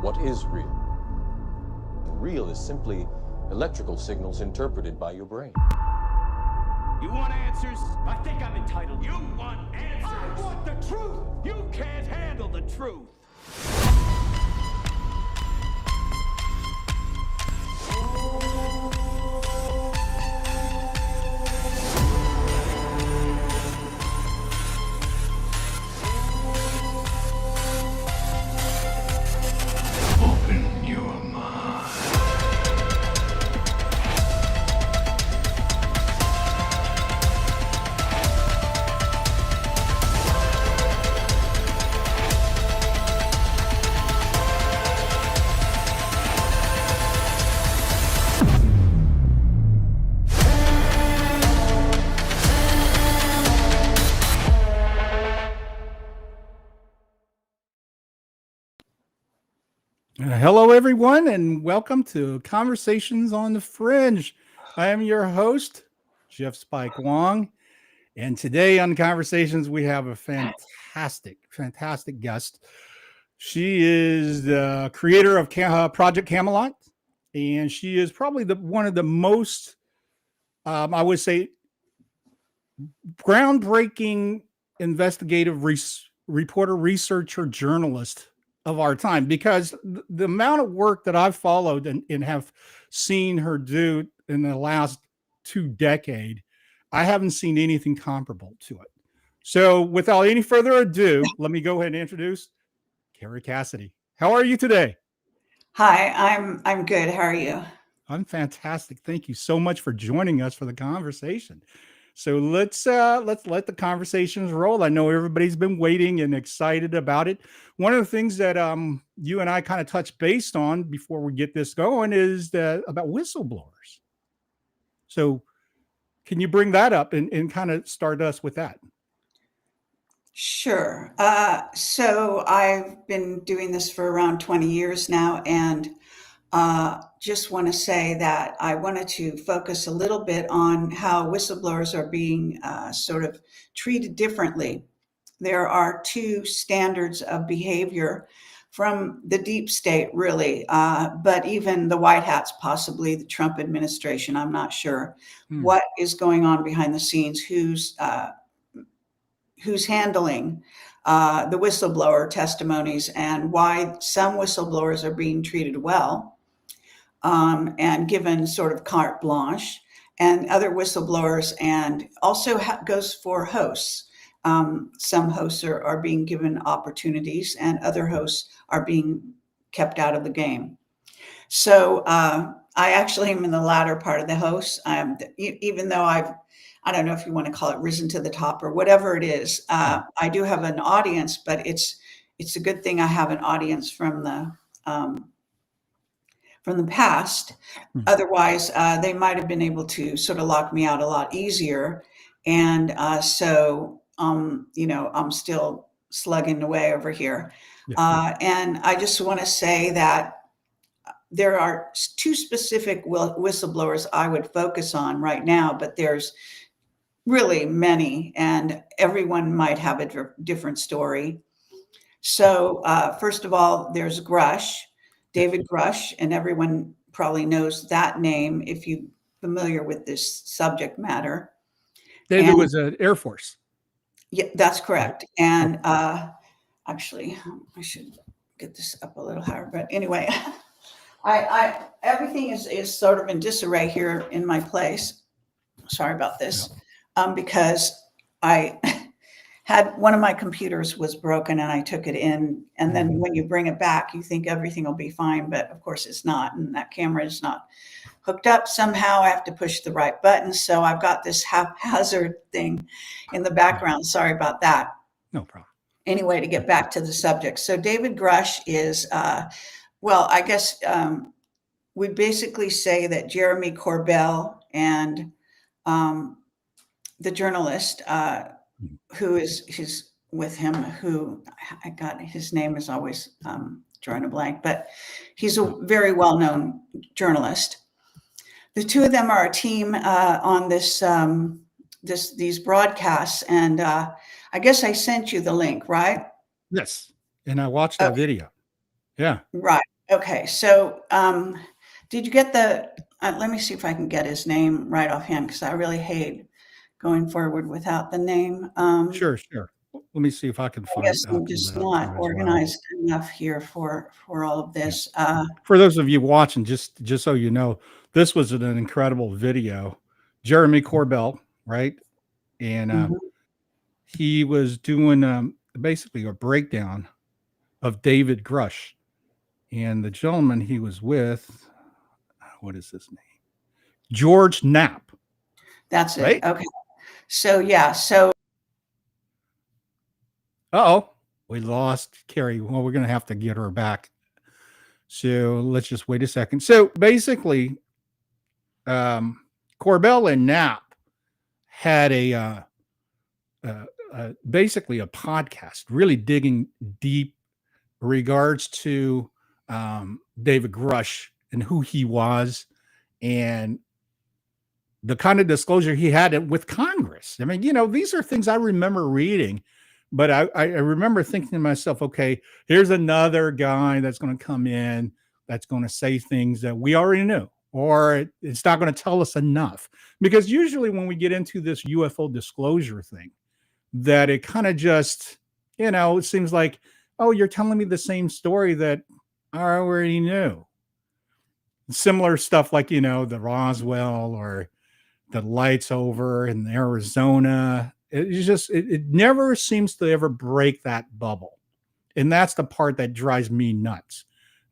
What is real? Real is simply electrical signals interpreted by your brain. You want answers? I think I'm entitled. You want answers? I want the truth! You can't handle the truth! Open your mind. Hello, everyone, and welcome to Conversations on the Fringe. I am your host, Jeff Spike Wong, and today on Conversations, we have a fantastic guest. She is the creator of Project Camelot, and she is probably one of the most, I would say, groundbreaking investigative reporter, researcher, journalist of our time, because the amount of work that I've followed and have seen her do in the last 2 decades, I haven't seen anything comparable to it. So without any further ado, let me go ahead and introduce Kerry Cassidy. How are you today? Hi, I'm good. How are you? I'm fantastic. Thank you so much for joining us for the conversation. So let's let the conversations roll. I know everybody's been waiting and excited about it. One of the things that you and I kind of touched base on before we get this going is about whistleblowers. So can you bring that up and kind of start us with that? Sure. So I've been doing this for around 20 years now, and just want to say that I wanted to focus a little bit on how whistleblowers are being sort of treated differently. There are 2 standards of behavior from the deep state, really, but even the White Hats, possibly the Trump administration. I'm not sure what is going on behind the scenes, who's handling the whistleblower testimonies, and why some whistleblowers are being treated well and given sort of carte blanche, and other whistleblowers, and also goes for hosts. Some hosts are being given opportunities, and other hosts are being kept out of the game. So I actually am in the latter part of the hosts. Even though I don't know if you want to call it risen to the top or whatever it is, I do have an audience, but it's a good thing I have an audience from the past. Otherwise, they might have been able to sort of lock me out a lot easier. And so, I'm still slugging away over here. And I just want to say that there are 2 specific whistleblowers I would focus on right now, but there's really many, and everyone might have a different story. So first of all, there's Grush. David Grush, and everyone probably knows that name if you're familiar with this subject matter. David was an Air Force. Yeah, that's correct. And actually, I should get this up a little higher. But anyway, I everything is sort of in disarray here in my place. Sorry about this, because I had one of my computers was broken, and I took it in, and then when you bring it back, you think everything will be fine, but of course it's not, and that camera is not hooked up somehow. I have to push the right button, so I've got this haphazard thing in the background. Sorry about that. No problem. Anyway, to get back to the subject, so David Grush is, well, I guess we basically say that Jeremy Corbell and the journalist who is with him, who I got his name is always drawing a blank, but he's a very well-known journalist. The 2 of them are a team on these broadcasts, and I guess I sent you the link, right? Yes, and I watched that video. Yeah. Right. Okay, so did you get the? Let me see if I can get his name right offhand because I really hate going forward without the name. Sure, sure. Let me see if I can I guess I'm pull just that up not too as well. organized enough here for all of Yeah. this. For those of you watching, just so you know, this was an incredible video. Jeremy Corbell, right? And Mhm. he was doing basically a breakdown of David Grush. And the gentleman he was with, what is his name? George Knapp, That's it. right? Okay. So yeah. So Oh, we lost Kerry. Well, we're going to have to get her back. So let's just wait a second. So basically, Corbell and Knapp had basically a podcast, really digging deep regards to David Grush and who he was and the kind of disclosure he had with Congress. I mean, these are things I remember reading, but I remember thinking to myself, okay, here's another guy that's going to come in that's going to say things that we already knew, or it's not going to tell us enough. Because usually when we get into this UFO disclosure thing, that it kind of just, it seems like, oh, you're telling me the same story that I already knew. Similar stuff like, the Roswell or the lights over in Arizona. It never seems to ever break that bubble. And that's the part that drives me nuts.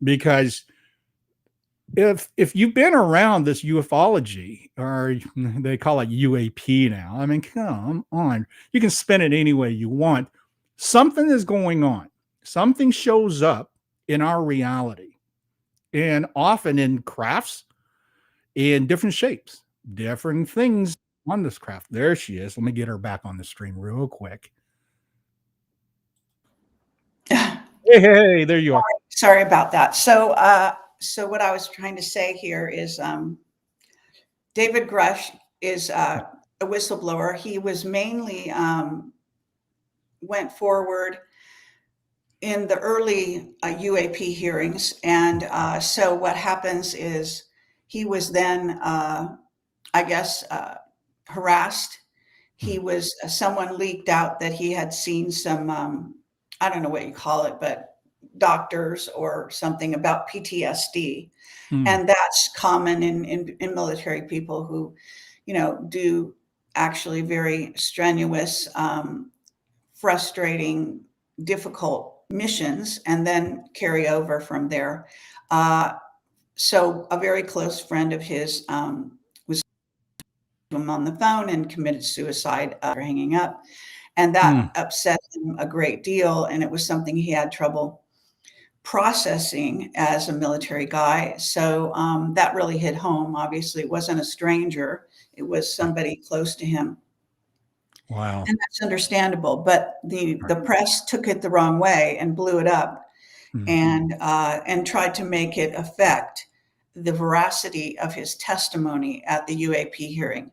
Because if you've been around this ufology, or they call it UAP now, I mean, come on, you can spin it any way you want. Something is going on. Something shows up in our reality, and often in crafts, in different shapes, different things on this craft. There she is. Let me get her back on the stream real quick. Hey, there you are. sorry about that. So what I was trying to say here is David Grush is a whistleblower. He was mainly went forward in the early UAP hearings. And so what happens is he was then, I guess, harassed. He was, someone leaked out that he had seen some, I don't know what you call it, but doctors or something about PTSD. And that's common in military people who, do actually very strenuous, frustrating, difficult missions and then carry over from there. So a very close friend of his was him on the phone and committed suicide after hanging up. And that upset him a great deal. And it was something he had trouble processing as a military guy. So that really hit home. Obviously, it wasn't a stranger. It was somebody close to him. Wow. And that's understandable, but the press took it the wrong way and blew it up and tried to make it affect the veracity of his testimony at the UAP hearing.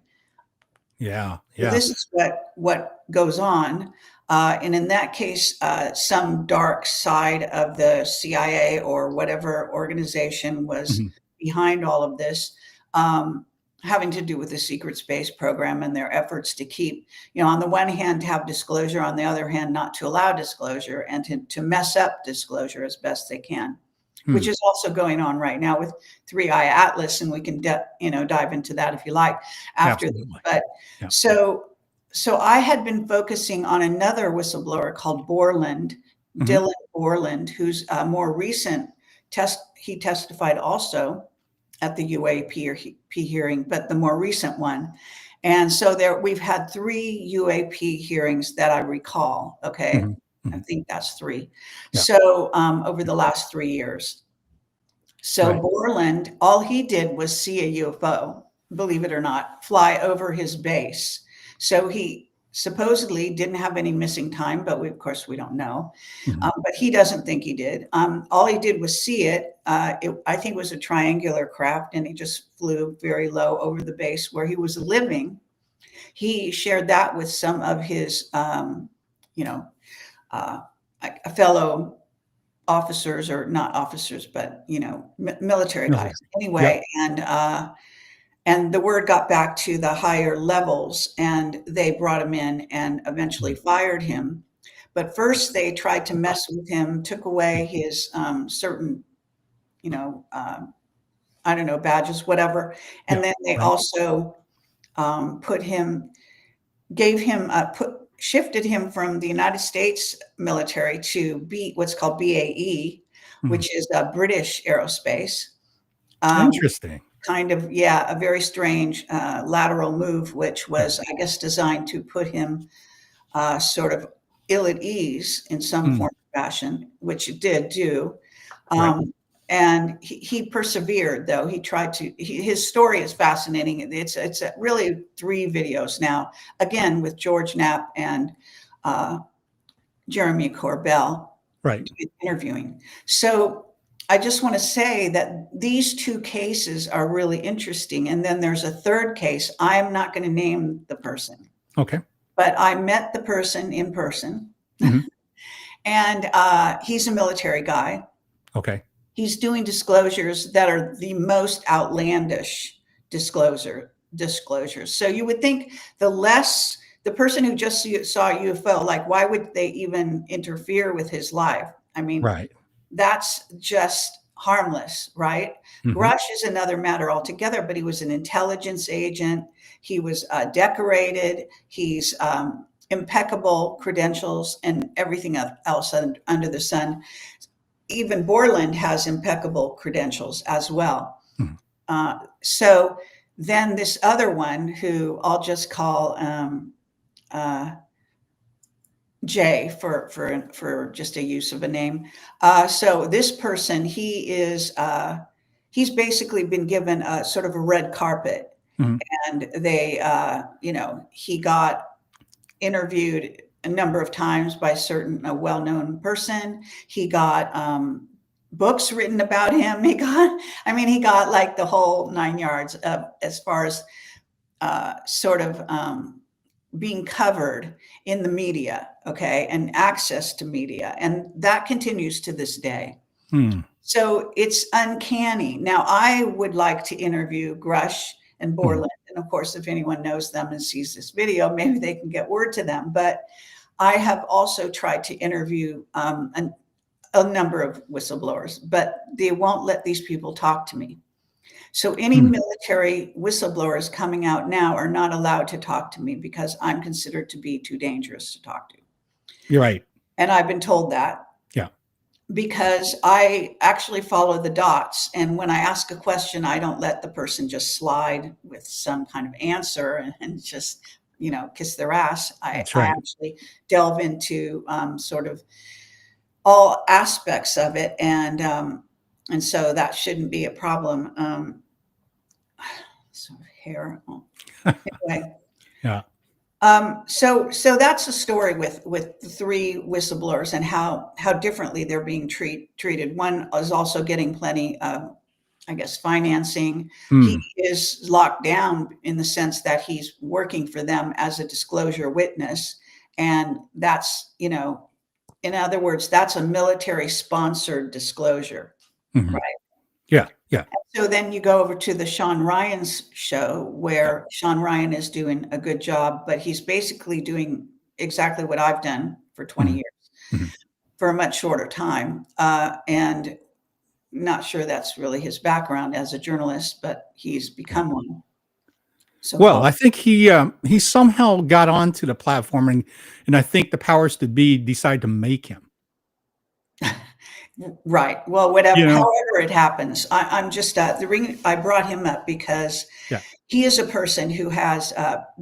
Yeah. So this is what goes on. And in that case, some dark side of the CIA or whatever organization was behind all of this, having to do with the secret space program and their efforts to keep, on the one hand, to have disclosure, on the other hand, not to allow disclosure and to mess up disclosure as best they can, which is also going on right now with 3i Atlas. And we can, dive into that if you like after. Absolutely. But so I had been focusing on another whistleblower called Borland, Dylan Borland, who's a more recent he testified also at the UAP hearing, but the more recent one. And so we've had 3 UAP hearings that I recall. Okay. I think that's 3. Yeah. So over the last 3 years. So Borland, all he did was see a UFO, believe it or not, fly over his base. So he supposedly didn't have any missing time, but of course we don't know. But he doesn't think he did. All he did was see it. I think it was a triangular craft, and he just flew very low over the base where he was living. He shared that with some of his, a fellow officers, or not officers, but military guys anyway. And the word got back to the higher levels, and they brought him in and eventually fired him. But first they tried to mess with him, took away his certain, I don't know, badges, whatever. And then they also shifted him from the United States military to what's called BAE, which is a British aerospace. Interesting. Kind of, a very strange lateral move, which was, I guess, designed to put him sort of ill at ease in some form or fashion, which it did do. And he persevered, though. He tried to. His story is fascinating. It's really 3 videos now, again with George Knapp and Jeremy Corbell, interviewing. So I just want to say that these 2 cases are really interesting. And then there's a third case. I'm not going to name the person. Okay. But I met the person in person. And he's a military guy. Okay. He's doing disclosures that are the most outlandish disclosures. So you would think the person who just saw a UFO, like, why would they even interfere with his life? I mean, that's just harmless, right? Grush is another matter altogether, but he was an intelligence agent. He was decorated. He's impeccable credentials and everything else under the sun. Even Borland has impeccable credentials as well. So then this other one, who I'll just call Jay for just a use of a name. So this person, he's basically been given a sort of a red carpet, and they, he got interviewed a number of times by a well-known person. He got books written about him. He got like the whole 9 yards as far as being covered in the media, and access to media. And that continues to this day. So it's uncanny. Now, I would like to interview Grush and Borland. And of course, if anyone knows them and sees this video, maybe they can get word to them. But I have also tried to interview a number of whistleblowers, but they won't let these people talk to me. So any military whistleblowers coming out now are not allowed to talk to me because I'm considered to be too dangerous to talk to. You're right. And I've been told that. Yeah. Because I actually follow the dots. And when I ask a question, I don't let the person just slide with some kind of answer and just, kiss their ass. I actually delve into sort of all aspects of it. And so that shouldn't be a problem. Sort of hair. Anyway. Yeah. So that's a story with the 3 whistleblowers and how differently they're being treated. One is also getting plenty of, I guess, financing. He is locked down in the sense that he's working for them as a disclosure witness. And that's, in other words, that's a military sponsored disclosure, right? Yeah. Yeah. So then you go over to the Sean Ryan's show, where Sean Ryan is doing a good job, but he's basically doing exactly what I've done for 20 years for a much shorter time. And not sure that's really his background as a journalist, but he's become one. So well, I think he somehow got onto the platform, and I think the powers to be decide to make him. Right. Well, whatever, however it happens, I'm just I brought him up because he is a person who has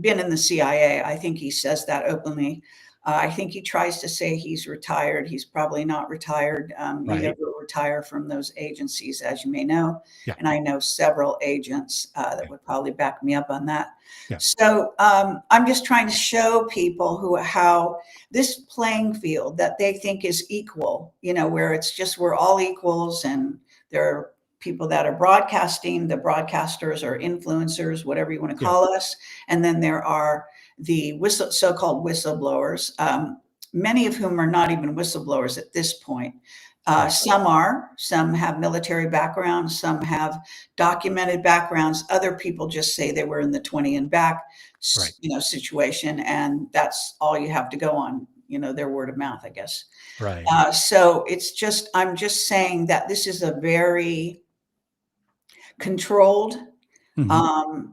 been in the CIA. I think he says that openly. I think he tries to say he's retired. He's probably not retired. You never retire from those agencies, as you may know. Yeah. And I know several agents that would probably back me up on that. Yeah. So I'm just trying to show people how this playing field that they think is equal, where it's just we're all equals, and there are people that are broadcasting, the broadcasters or influencers, whatever you want to call us. And then there are the so-called whistleblowers, many of whom are not even whistleblowers at this point. Some have military backgrounds, some have documented backgrounds. Other people just say they were in the 20 and back, Right. situation, and that's all you have to go on. Their word of mouth, I guess. Right. So I'm just saying that this is a very controlled. Mhm.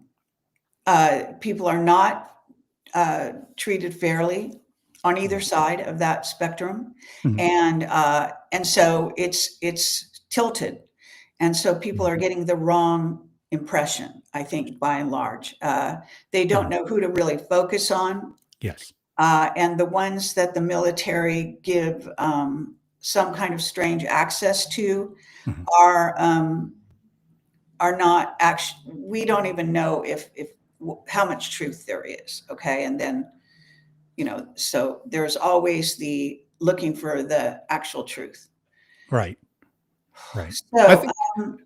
People are not treated fairly on either side of that spectrum, Mhm. and so it's tilted, and so people are getting the wrong impression. I think by and large, they don't know who to really focus on, Yes. and the ones that the military give some kind of strange access to Mhm. are not actually. We don't even know if how much truth there is. Okay, and then so there's always the looking for the actual truth. Right. Right. I So think.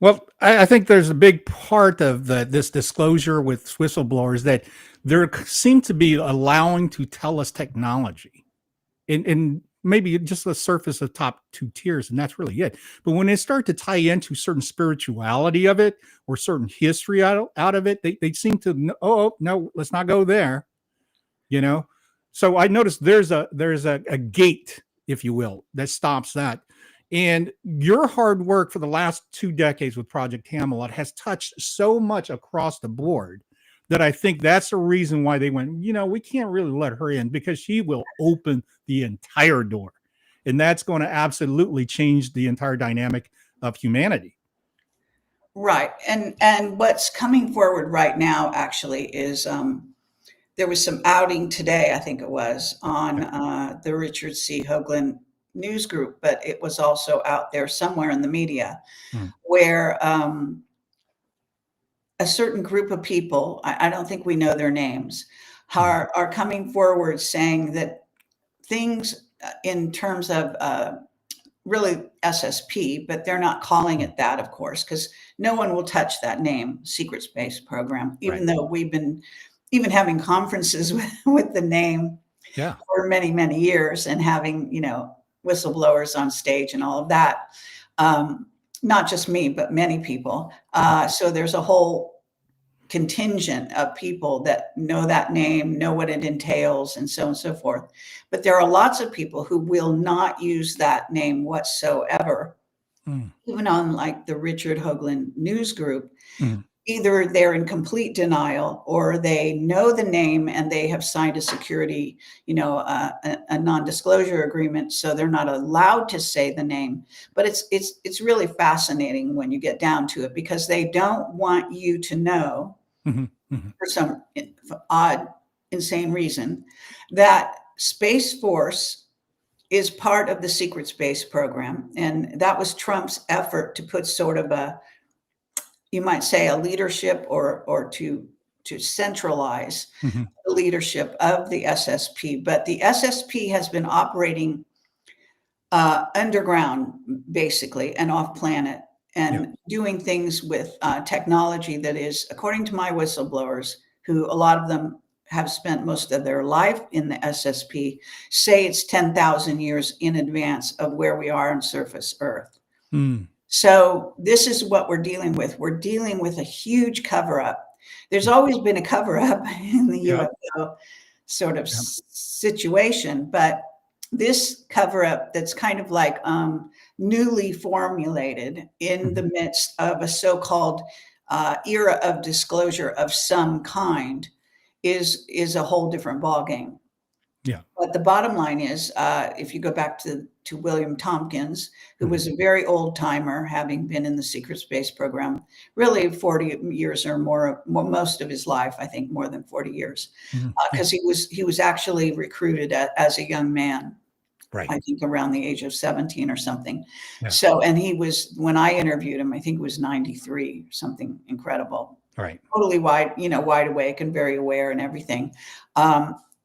Well, I think there's a big part of this disclosure with whistleblowers that seem to be allowing to tell us technology, and maybe just the surface of top 2 tiers, and that's really it. But when they start to tie into certain spirituality of it or certain history out of it, they seem to oh no, let's not go there. So I noticed there's a gate, if you will, that stops that. And your hard work for the last 2 decades with Project Camelot has touched so much across the board that I think that's the reason why they went, we can't really let her in, because she will open the entire door. And that's going to absolutely change the entire dynamic of humanity. right, and what's coming forward right now actually is there was some outing today, I think it was, on the Richard C. Hoagland news group, but it was also out there somewhere in the media where a certain group of people, I don't think we know their names, are coming forward saying that things in terms of really SSP, but they're not calling it that, of course, because no one will touch that name, Secret Space Program, even though we've been even having conferences with the name for many, many years, and having, whistleblowers on stage and all of that. Not just me, but many people. So there's a whole contingent of people that know that name, know what it entails, and so on and so forth. But there are lots of people who will not use that name whatsoever, even on like the Richard Hoagland news group. Either they're in complete denial, or they know the name and they have signed a security, a non-disclosure agreement, so they're not allowed to say the name. But it's really fascinating when you get down to it, because they don't want you to know, for some odd, insane reason, that Space Force is part of the secret space program, and that was Trump's effort to put sort of you might say a leadership, or to centralize the leadership of the SSP. But the SSP has been operating underground, basically, and off planet, and doing things with technology that is, according to my whistleblowers, who a lot of them have spent most of their life in the SSP, say it's 10,000 years in advance of where we are on surface Earth. So this is what we're dealing with. We're dealing with a huge cover-up. There's always been a cover-up in the UFO sort of situation, but this cover-up that's kind of like newly formulated in the midst of a so-called era of disclosure of some kind is a whole different ballgame. But the bottom line is, if you go back to William Tompkins, who was a very old timer, having been in the secret space program, really 40 years or more, most of his life, I think more than 40 years, because he was actually recruited as a young man, I think around the age of 17 or something. So, and he was, when I interviewed him, I think it was 93, something incredible. Totally wide awake and very aware and everything.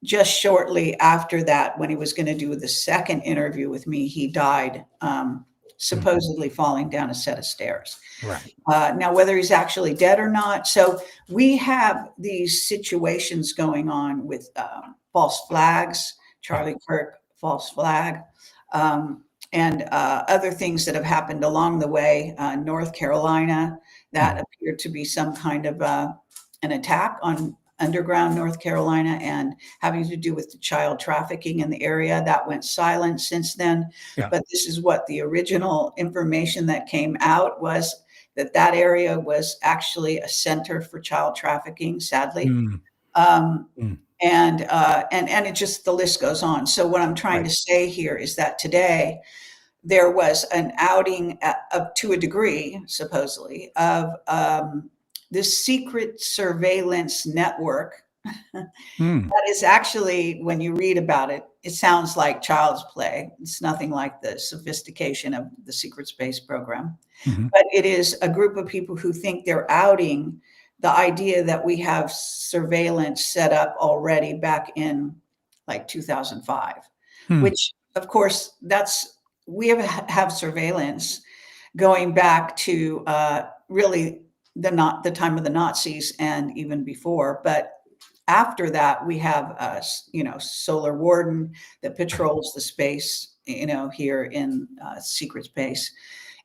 Just shortly after that, when he was going to do the second interview with me, he died, supposedly falling down a set of stairs. Now, whether he's actually dead or not. So we have these situations going on with false flags, Charlie Kirk, false flag. other things that have happened along the way. North Carolina, that appeared to be some kind of an attack on underground North Carolina and having to do with the child trafficking in the area. That went silent since then. Yeah. But this is what the original information that came out was, that area was actually a center for child trafficking, sadly. And it just, the list goes on. So what I'm trying to say here is that today there was an outing to a degree, supposedly, of this secret surveillance network that is actually, when you read about it, it sounds like child's play. It's nothing like the sophistication of the secret space program. But it is a group of people who think they're outing the idea that we have surveillance set up already back in like 2005, which of course we have surveillance going back to really the time of the Nazis and even before. But after that, we have Solar Warden that patrols the space, here in secret space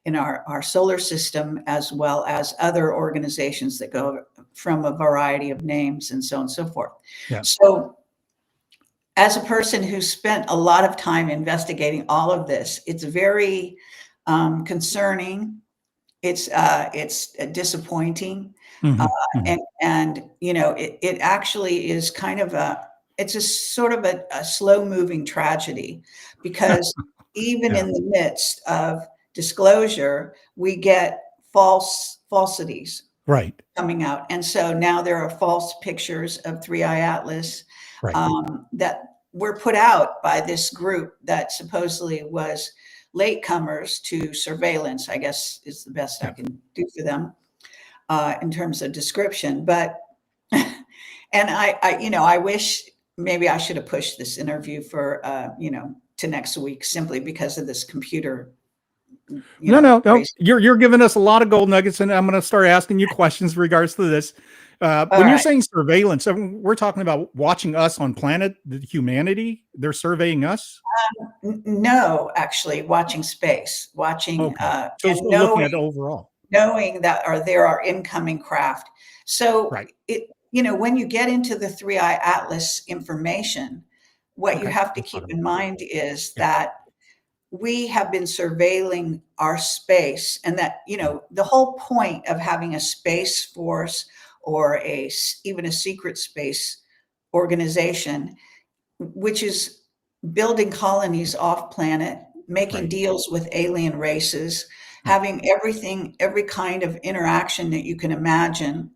in our solar system, as well as other organizations that go from a variety of names and so on and so forth. Yeah. So as a person who spent a lot of time investigating all of this, it's very concerning. It's disappointing. And it actually is kind of it's a sort of a slow moving tragedy, because even in the midst of disclosure, we get falsities coming out. And so now there are false pictures of Three Eye Atlas that were put out by this group that supposedly was latecomers to surveillance, I guess is the best I can do for them in terms of description. But and I wish maybe I should have pushed this interview for to next week, simply because of this computer. No. You're giving us a lot of gold nuggets, and I'm going to start asking you questions in regards to this. When you're saying surveillance, we're talking about watching us on planet humanity. They're surveying us. No, actually, watching space, watching, so and looking at overall, knowing that there are incoming craft. So when you get into the Three Eye Atlas information, what you have to keep in mind is that we have been surveilling our space, and that, the whole point of having a space force or even a secret space organization, which is building colonies off planet, making deals with alien races, having every kind of interaction that you can imagine,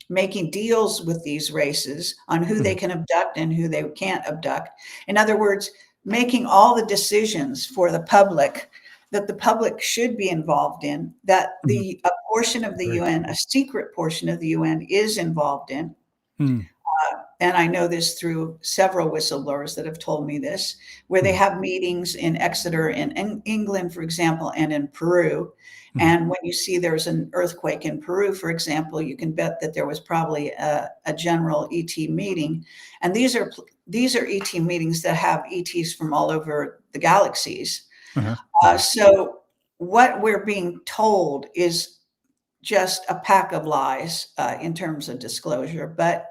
making deals with these races on who they can abduct and who they can't abduct. In other words, making all the decisions for the public that the public should be involved in, that a portion of the UN, a secret portion of the UN, is involved in. And I know this through several whistleblowers that have told me this, where they have meetings in Exeter, in England, for example, and in Peru. And when you see there's an earthquake in Peru, for example, you can bet that there was probably a general ET meeting. And these are ET meetings that have ETs from all over the galaxies. So what we're being told is just a pack of lies in terms of disclosure. But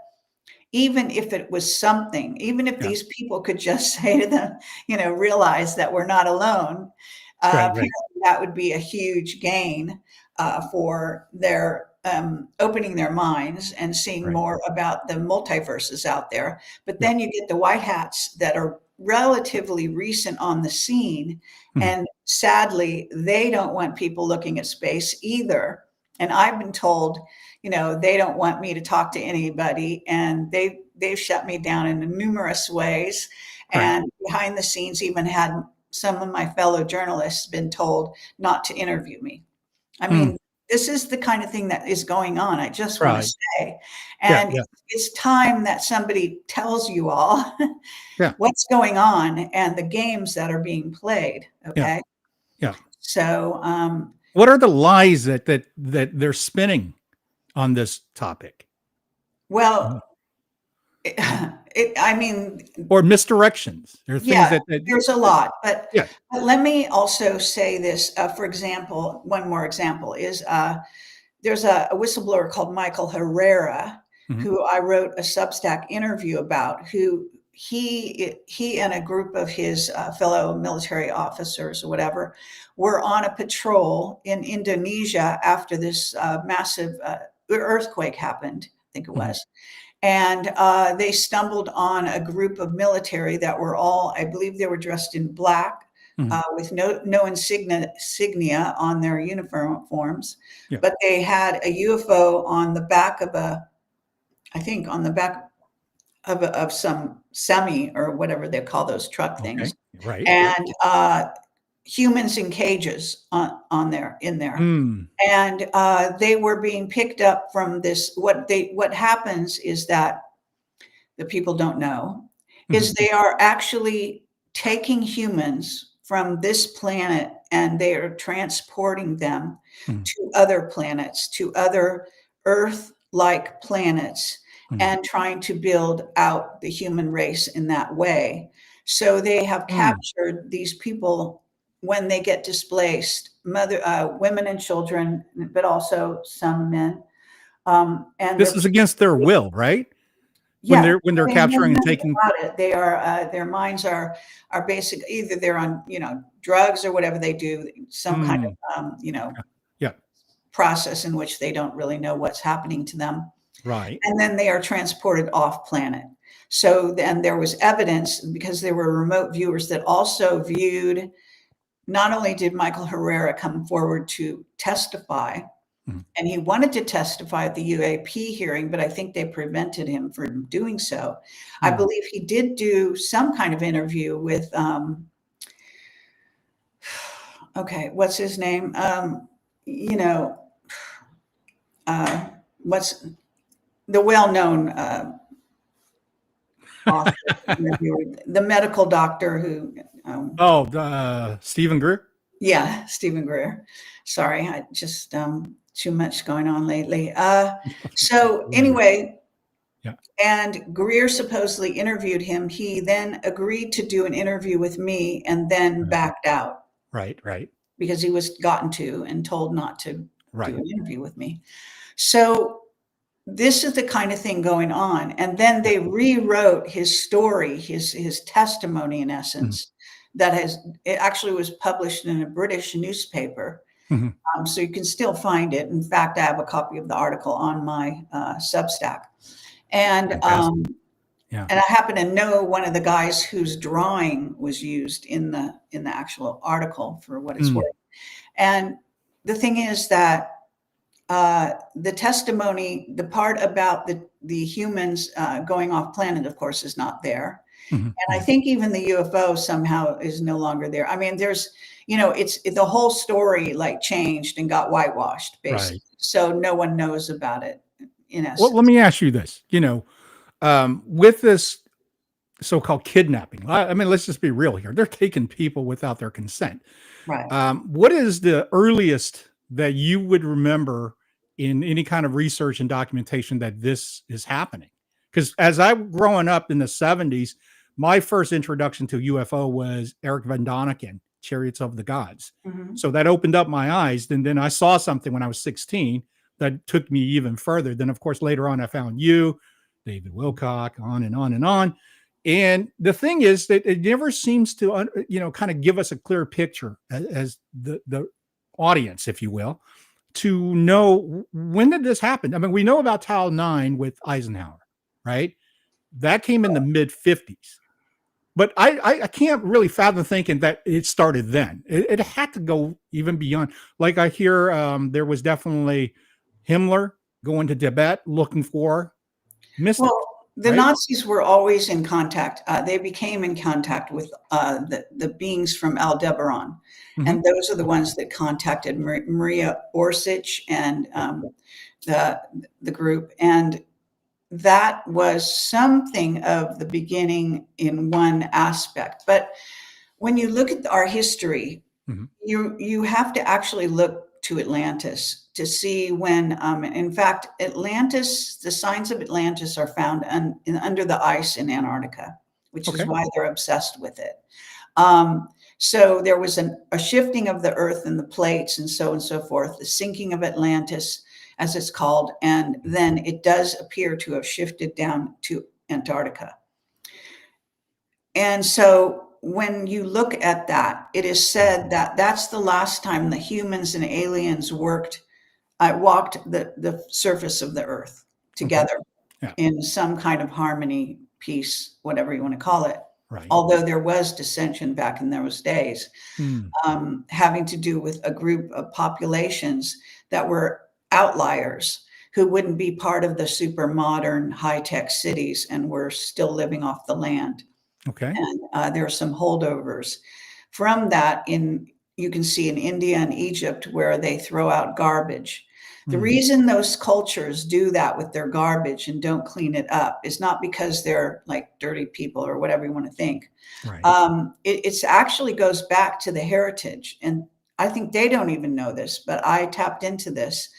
even if it was something, even if these people could just say to them, realize that we're not alone, that would be a huge gain for their opening their minds and seeing more about the multiverses out there. But then you get the white hats that are relatively recent on the scene. And sadly, they don't want people looking at space either. And I've been told, they don't want me to talk to anybody, and they've shut me down in numerous ways. And behind the scenes, even had some of my fellow journalists been told not to interview me. I mean, this is the kind of thing that is going on. I just want to say, and it's time that somebody tells you all what's going on and the games that are being played. Okay. So, what are the lies that they're spinning on this topic? Well, I mean, or misdirections. There are things yeah, that there's a lot, but, yeah. let me also say this. For example, one more example is there's a whistleblower called Michael Herrera, Mhm. who I wrote a Substack interview about. Who he and a group of his fellow military officers or whatever were on a patrol in Indonesia after this massive earthquake happened. I think it Mhm. was. And they stumbled on a group of military that were all, I believe they were dressed in black, Mhm. with no insignia on their uniforms, Yeah. but they had a UFO on the back of I think on the back of some semi or whatever they call those truck Okay. things, Right. and humans in cages on there in there. Mm. And they were being picked up from this. What happens is that the people don't know is Mhm. they are actually taking humans from this planet and they are transporting them Mhm. to other planets, to other Earth-like planets, Mhm. and trying to build out the human race in that way. So they have Mm. captured these people when they get displaced, women and children, but also some men. And This they're is against their will, right? When yeah, they're they know capturing and nothing taking. about it. They are their minds are basic. Either they're on drugs or whatever they do, some kind of Mm. Yeah. process in which they don't really know what's happening to them, Right. and then they are transported off planet. So then there was evidence because there were remote viewers that also viewed. Not only did Michael Herrera come forward to testify, Mhm. and he wanted to testify at the UAP hearing, but I think they prevented him from doing so. I Mm. believe he did do some kind of interview with, okay, what's his name? You know, uh, what's the well-known author, interviewer, the medical doctor who, Oh, Stephen Greer. yeah, Stephen Greer. Sorry, I just too much going on lately. So anyway, Yeah. and Greer supposedly interviewed him. He then agreed to do an interview with me and then backed out Right. Right. because he was gotten to and told not to do Right. an interview with me. So this is the kind of thing going on. And then they rewrote his story, his testimony, in Mhm. essence, it actually was published in a British newspaper. Mhm. So you can still find it. In fact, I have a copy of the article on my Substack. And Fantastic. Yeah. and I happen to know one of the guys whose drawing was used in the actual article for what it's Mm. worth. And the thing is that the testimony, the part about the humans going off planet, of course, is not there. Mhm. And I think even the UFO somehow is no longer there. I mean, it's the whole story like changed and got whitewashed, basically. Right. So no one knows about it in Well, let essence. me ask you this. With this so-called kidnapping, I mean, let's just be real here. They're taking people without their consent. Right. What is the earliest that you would remember in any kind of research and documentation that this is happening? Because as I'm growing up in the 70s, my first introduction to UFO was Eric Von Däniken, Chariots of the Gods. Mhm. So that opened up my eyes. And then I saw something when I was 16 that took me even further. Then, of course, later on, I found you, David Wilcock, on and on and on. And the thing is that it never seems to, kind of give us a clear picture as the audience, if you will, to know when did this happen. I mean, we know about Tau 9 with Eisenhower, right? That came in the mid 50s. But I can't really fathom thinking that it started then. It had to go even beyond. Like I hear there was definitely Himmler going to Tibet looking for mystics, Well, the right? Nazis were always in contact. They became in contact with the beings from Aldebaran, Mhm. and those are the ones that contacted Maria Orsic and the group. And that was something of the beginning in one aspect. But when you look at our history, Mhm. you have to actually look to Atlantis to see when, in fact, Atlantis, the signs of Atlantis are found under the ice in Antarctica, which is why they're obsessed with it. So there was a shifting of the earth and the plates and so forth, the sinking of Atlantis, as it's called. And then it does appear to have shifted down to Antarctica. And so when you look at that, it is said that that's the last time the humans and aliens walked the surface of the earth together in some kind of harmony, peace, whatever you want to call it. Right. Although there was dissension back in those days, having to do with a group of populations that were outliers who wouldn't be part of the super modern high-tech cities and were still living off the land. Okay. And there are some holdovers from that you can see in India and Egypt where they throw out garbage. The reason those cultures do that with their garbage and don't clean it up is not because they're like dirty people or whatever you want to think. Right. It actually goes back to the heritage. And I think they don't even know this, but I tapped into this.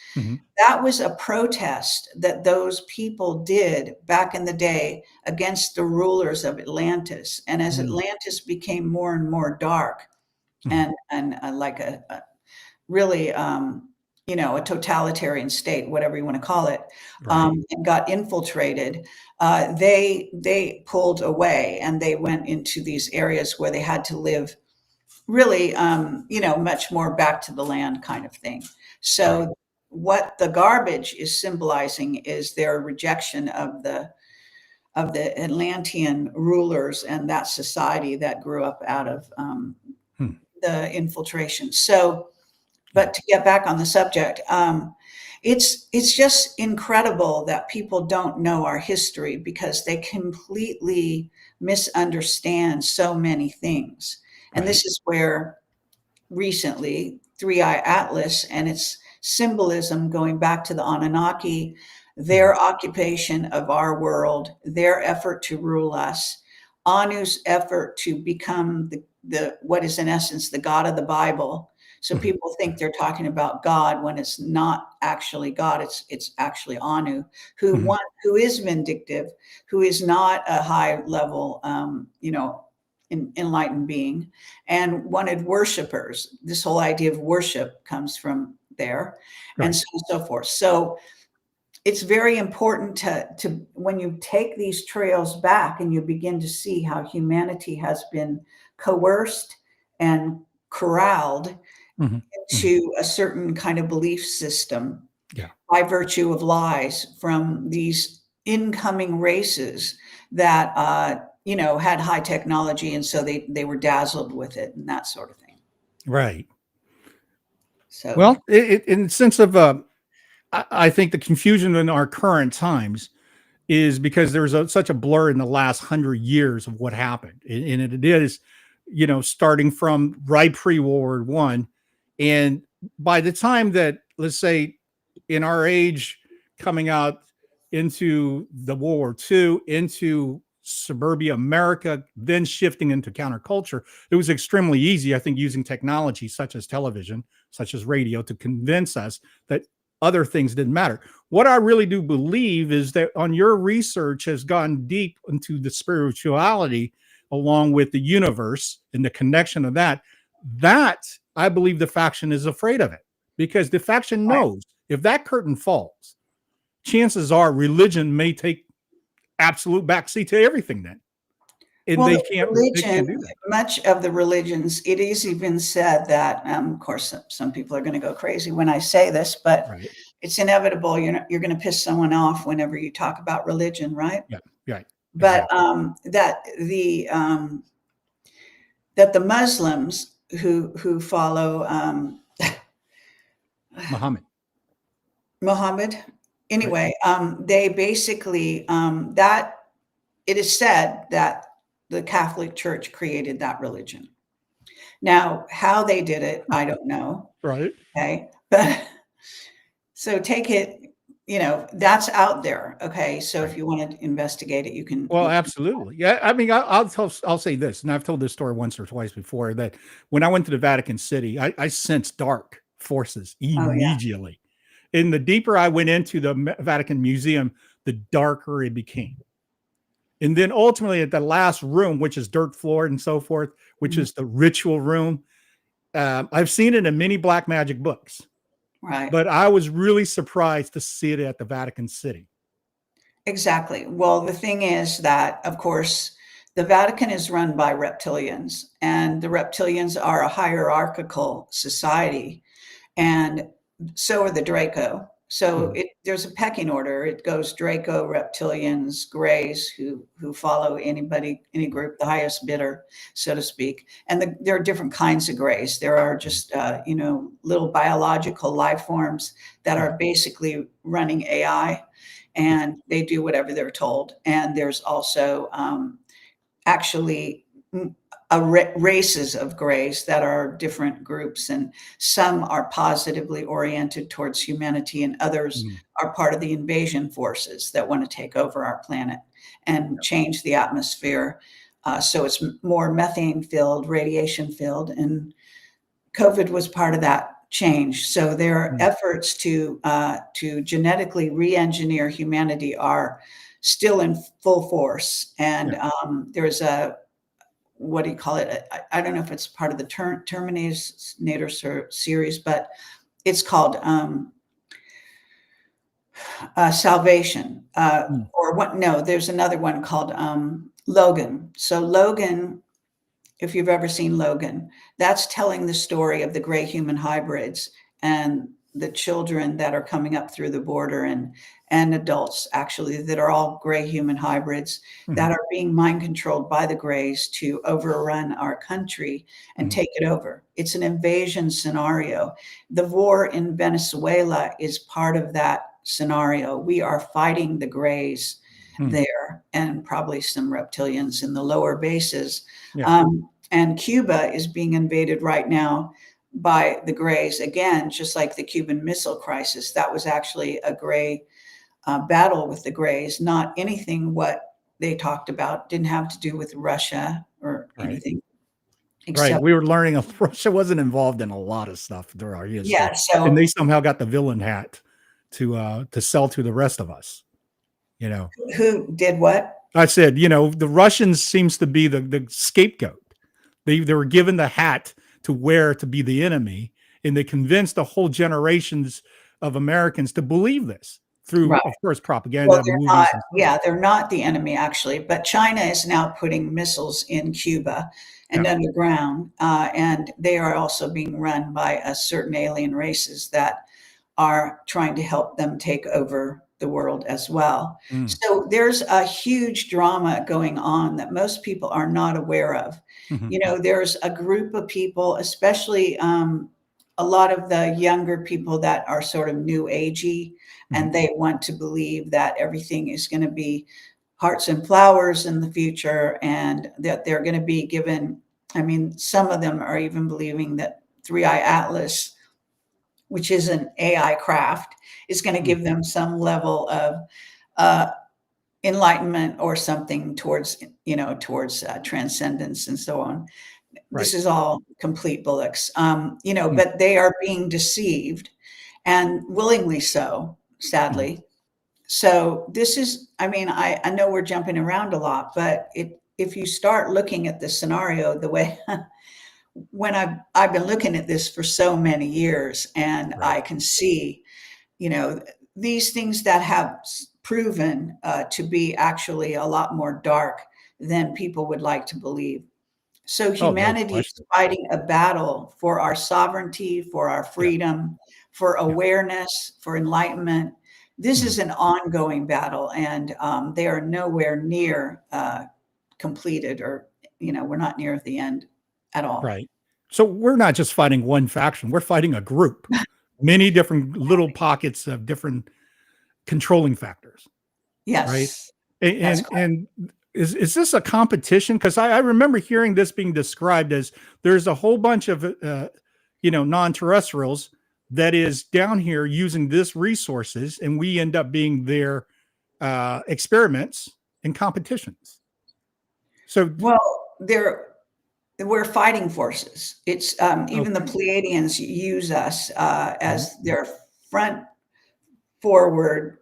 That was a protest that those people did back in the day against the rulers of Atlantis. And as Atlantis became more and more dark and like a really, a totalitarian state, whatever you want to call it, and got infiltrated, they pulled away and they went into these areas where they had to live really, much more back to the land kind of thing. So what the garbage is symbolizing is their rejection of the Atlantean rulers and that society that grew up out of the infiltration. So, but to get back on the subject, it's just incredible that people don't know our history because they completely misunderstand so many things. And this is where recently 3-Eye Atlas and its symbolism going back to the Anunnaki, their occupation of our world, their effort to rule us, Anu's effort to become the what is in essence the God of the Bible. So people think they're talking about God when it's not actually God. It's actually Anu, who is vindictive, who is not a high level, enlightened being, and wanted worshipers. This whole idea of worship comes from there, and so on and so forth. So it's very important to when you take these trails back and you begin to see how humanity has been coerced and corralled into a certain kind of belief system by virtue of lies from these incoming races that had high technology, and so they were dazzled with it and that sort of thing. Right. So well, in the sense of I think the confusion in our current times is because there's such a blur in the last 100 years of what happened, and it is, starting from right pre-World War I. And by the time that, let's say, in our age, coming out into the World War II, into suburbia America, then shifting into counterculture, it was extremely easy, I think, using technology such as television, such as radio, to convince us that other things didn't matter. What I really do believe is that on your research has gone deep into the spirituality along with the universe and the connection of that I believe the faction is afraid of it, because the faction knows if that curtain falls, chances are religion may take absolute backseat to everything then. And they can't do that. Much of the religions, it is even said that, of course, some people are going to go crazy when I say this, but it's inevitable. You're going to piss someone off whenever you talk about religion, right? Yeah, right. But that the Muslims who follow Muhammad, anyway, they basically that it is said that the Catholic Church created that religion. Now, how they did it, I don't know. Right. Okay. But so take it, that's out there. Okay. So if you want to investigate it, you can. Well, absolutely. Yeah. I mean, I'll say this, and I've told this story once or twice before, that when I went to the Vatican City, I sensed dark forces Oh, yeah. immediately. And the deeper I went into the Vatican Museum, the darker it became. And then ultimately at the last room, which is dirt floored and so forth, which is the ritual room, I've seen it in many black magic books, Right. but I was really surprised to see it at the Vatican City. Exactly. Well, the thing is that, of course, the Vatican is run by reptilians, and the reptilians are a hierarchical society, and so are the Draco. So there's a pecking order. It goes Draco, reptilians, Greys, who follow any group, the highest bidder, so to speak. And there are different kinds of Greys. There are just little biological life forms that are basically running AI, and they do whatever they're told. And there's also actually races of Greys that are different groups, and some are positively oriented towards humanity, and others are part of the invasion forces that want to take over our planet and change the atmosphere. So it's more methane filled, radiation filled, and COVID was part of that change. So there are efforts to genetically re-engineer humanity are still in full force. And there's a, what do you call it? I don't know if it's part of the Terminator series, but it's called Salvation. Or what? No, there's another one called Logan. So Logan, if you've ever seen Logan, that's telling the story of the gray human hybrids and the children that are coming up through the border, and adults actually that are all gray human hybrids that are being mind controlled by the Greys to overrun our country and take it over. It's an invasion scenario. The war in Venezuela is part of that scenario. We are fighting the Greys there, and probably some reptilians in the lower bases. And Cuba is being invaded right now by the Greys, again, just like the Cuban Missile Crisis. That was actually a Grey battle with the Greys, not anything what they talked about, didn't have to do with Russia or anything. Except, we were learning Russia wasn't involved in a lot of stuff through our history. Yeah, so, and they somehow got the villain hat to sell to the rest of us. Who did what? I said, the Russians seems to be the scapegoat. They were given the hat to wear to be the enemy, and they convinced the whole generations of Americans to believe this through, of course, propaganda. Well, they're not the enemy, actually, but China is now putting missiles in Cuba and underground, and they are also being run by certain alien races that are trying to help them take over the world as well. So there's a huge drama going on that most people are not aware of. There's a group of people, especially a lot of the younger people that are sort of new agey, and they want to believe that everything is going to be hearts and flowers in the future, and that they're going to be given, some of them are even believing that 3i Atlas, which is an AI craft, is going to give them some level of enlightenment or something towards transcendence and so on. This is all complete bullocks, but they are being deceived, and willingly so, sadly. So this is, I know we're jumping around a lot, but if you start looking at the scenario the way when I've been looking at this for so many years, and I can see, these things that have proven to be actually a lot more dark than people would like to believe. So humanity is fighting a battle for our sovereignty, for our freedom, for awareness, for enlightenment. This is an ongoing battle, and they are nowhere near completed, or, we're not near the end at all. Right. So we're not just fighting one faction, we're fighting a group, many different little pockets of different controlling factors. Yes. Right. And is this a competition? Because I remember hearing this being described as there's a whole bunch of, non-terrestrials that is down here using this resources, and we end up being their experiments and competitions. So, well, we're fighting forces. It's even the Pleiadians use us as their front forward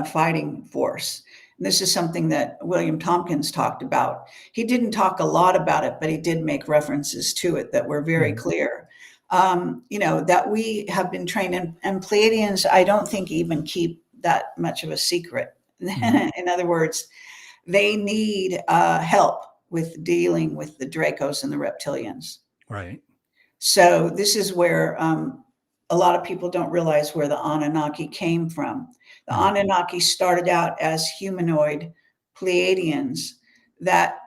fighting force. And this is something that William Tompkins talked about. He didn't talk a lot about it, but he did make references to it that were very clear. That we have been trained and Pleiadians, I don't think even keep that much of a secret. In other words, they need help with dealing with the Dracos and the reptilians. Right. So this is where a lot of people don't realize where the Anunnaki came from. The Anunnaki started out as humanoid Pleiadians that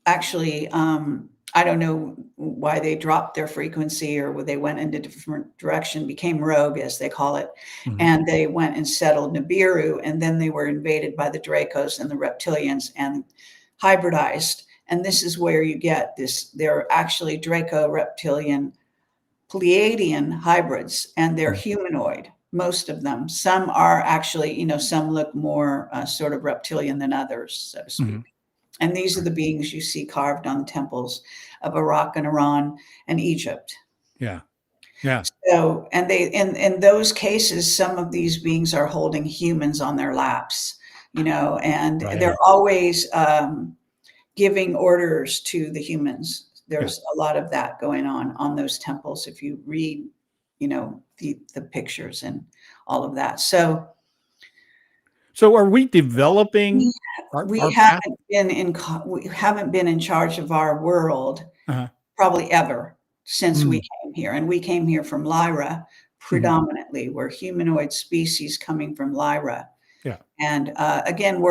actually, I don't know why they dropped their frequency or they went in a different direction, became rogue, as they call it. And they went and settled Nibiru, and then they were invaded by the Dracos and the reptilians and hybridized. And this is where you get this. They're actually Draco reptilian Pleiadian hybrids, and they're humanoid, most of them. Some are actually, some look more sort of reptilian than others, so to speak. And these are the beings you see carved on temples of Iraq and Iran and Egypt. Yeah. Yeah. So, and they, in those cases, some of these beings are holding humans on their laps, and they're always giving orders to the humans. There's a lot of that going on those temples. If you read, the pictures and all of that. So are we developing? We haven't been in charge of our world probably ever since we came here, and we came here from Lyra predominantly. We're humanoid species coming from Lyra. Yeah, and again,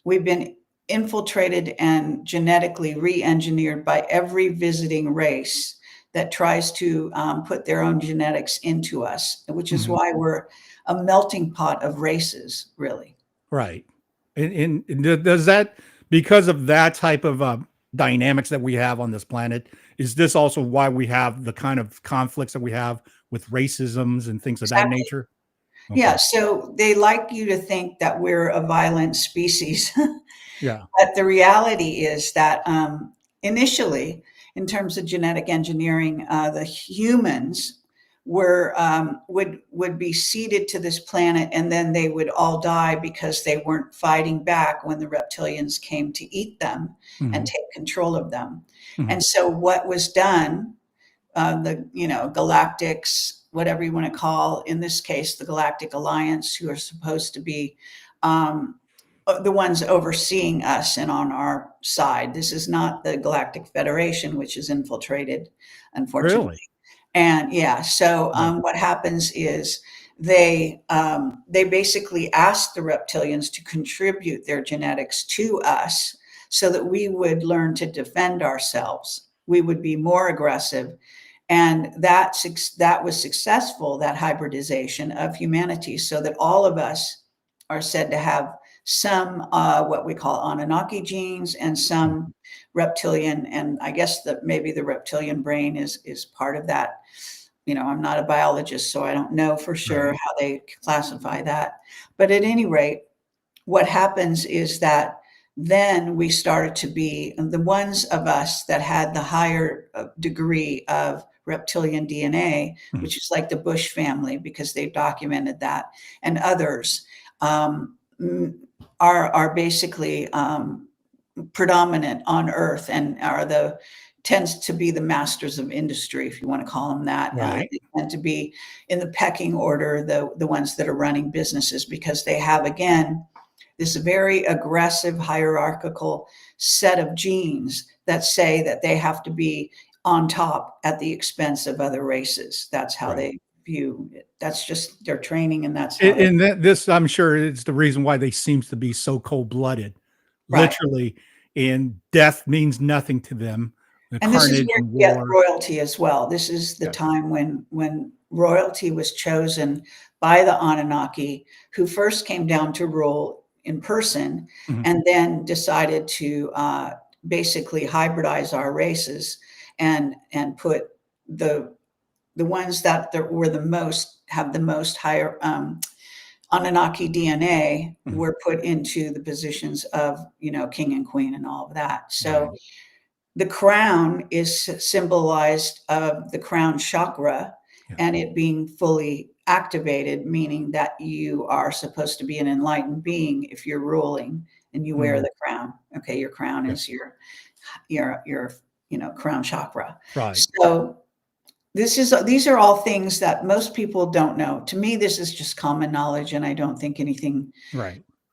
we've been infiltrated and genetically re-engineered by every visiting race that tries to put their own genetics into us, which is why we're a melting pot of races, really. Right. And does that, because of that type of dynamics that we have on this planet, is this also why we have the kind of conflicts that we have with racisms and things of that nature? Okay. Yeah. So they like you to think that we're a violent species. Yeah. But the reality is that initially, in terms of genetic engineering, the humans would be seeded to this planet, and then they would all die because they weren't fighting back when the reptilians came to eat them and take control of them. And so what was done, the galactics, whatever you want to call, in this case, the Galactic Alliance, who are supposed to be the ones overseeing us and on our side. This is not the Galactic Federation, which is infiltrated, unfortunately. Really? And so what happens is they basically ask the reptilians to contribute their genetics to us so that we would learn to defend ourselves. We would be more aggressive. And that was successful, that hybridization of humanity, so that all of us are said to have some what we call Anunnaki genes and some reptilian, and I guess that maybe the reptilian brain is part of that. I'm not a biologist, so I don't know for sure how they classify that. But at any rate, what happens is that then we started to be the ones of us that had the higher degree of reptilian DNA, which is like the Bush family, because they've documented that, and others are basically predominant on Earth and tends to be the masters of industry, if you want to call them that. Right. They tend to be in the pecking order, the ones that are running businesses, because they have, again, this very aggressive hierarchical set of genes that say that they have to be on top at the expense of other races. That's how they view it. That's just their training, and that's how this, I'm sure, is the reason why they seem to be so cold-blooded, literally, and death means nothing to them. And this is where you get royalty as well. This is the time when royalty was chosen by the Anunnaki, who first came down to rule in person and then decided to basically hybridize our races and put the ones that were have the most higher Anunnaki DNA were put into the positions of, king and queen and all of that. So the crown is symbolized of the crown chakra, and it being fully activated, meaning that you are supposed to be an enlightened being if you're ruling and you wear the crown. Okay, your crown is your crown chakra. Right. So these are all things that most people don't know. To me, this is just common knowledge, and I don't think anything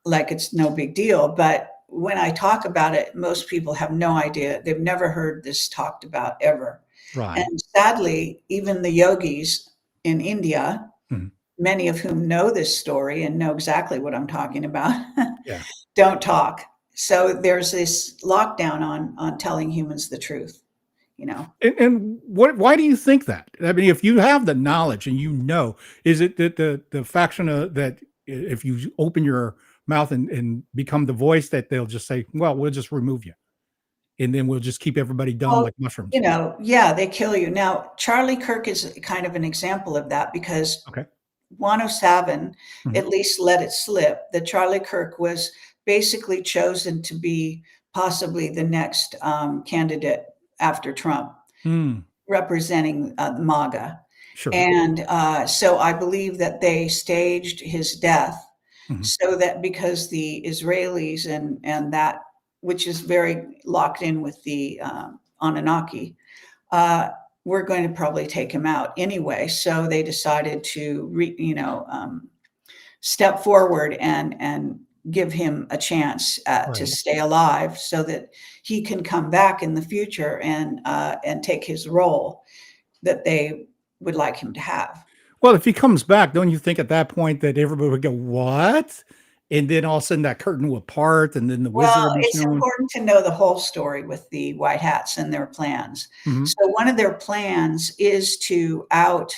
like it's no big deal. But when I talk about it, most people have no idea. They've never heard this talked about ever. Right. And sadly, even the yogis in India, many of whom know this story and know exactly what I'm talking about, don't talk. So there's this lockdown on telling humans the truth, you know. And why do you think that? I mean, if you have the knowledge and you know, is it that the faction that if you open your mouth and become the voice, that they'll just say, well, we'll just remove you, and then we'll just keep everybody dumb like mushrooms? You know, yeah, they kill you. Now, Charlie Kirk is kind of an example of that, because 107 at least let it slip that Charlie Kirk was basically chosen to be possibly the next candidate after Trump, representing the MAGA. Sure. And so I believe that they staged his death so that, because the Israelis and that, which is very locked in with the Anunnaki, we're going to probably take him out anyway. So they decided to, step forward and give him a chance to stay alive, so that he can come back in the future and take his role that they would like him to have. Well, if he comes back, don't you think at that point that everybody would go, what? And then all of a sudden that curtain will part, and then the wizard will be it's shown. important to know the whole story with the white hats and their plans. So one of their plans is to out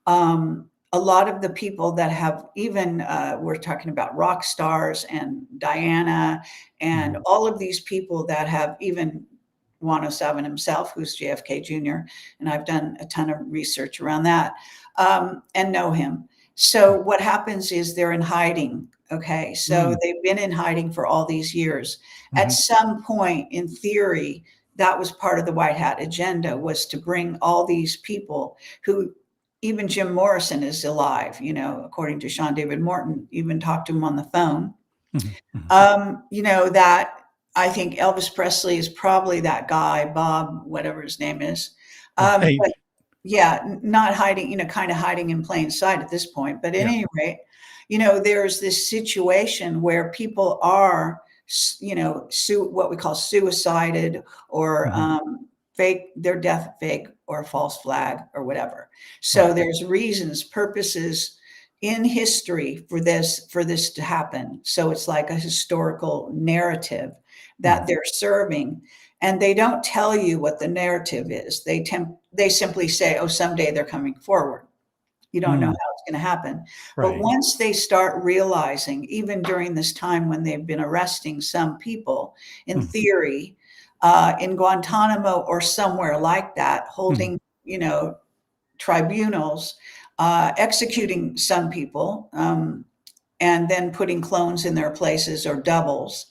a lot of the people that have even, we're talking about rock stars and Diana and all of these people that have, even 107 himself, who's JFK Jr., and I've done a ton of research around that, and know him. So what happens is they're in hiding. Okay, so they've been in hiding for all these years. At some point, in theory, that was part of the white hat agenda, was to bring all these people who, even Jim Morrison is alive, according to Sean David Morton, even talked to him on the phone. That I think Elvis Presley is probably that guy, Bob, whatever his name is. But yeah, not hiding, kind of hiding in plain sight at this point. But at any rate, there's this situation where people are, what we call suicided, or fake, their death fake or false flag or whatever. So there's reasons, purposes in history for this to happen. So it's like a historical narrative that they're serving, and they don't tell you what the narrative is. They simply say, oh, someday they're coming forward. You don't know how it's going to happen. But once they start realizing, even during this time when they've been arresting some people, in theory, in Guantanamo or somewhere like that, holding, tribunals, executing some people, and then putting clones in their places or doubles.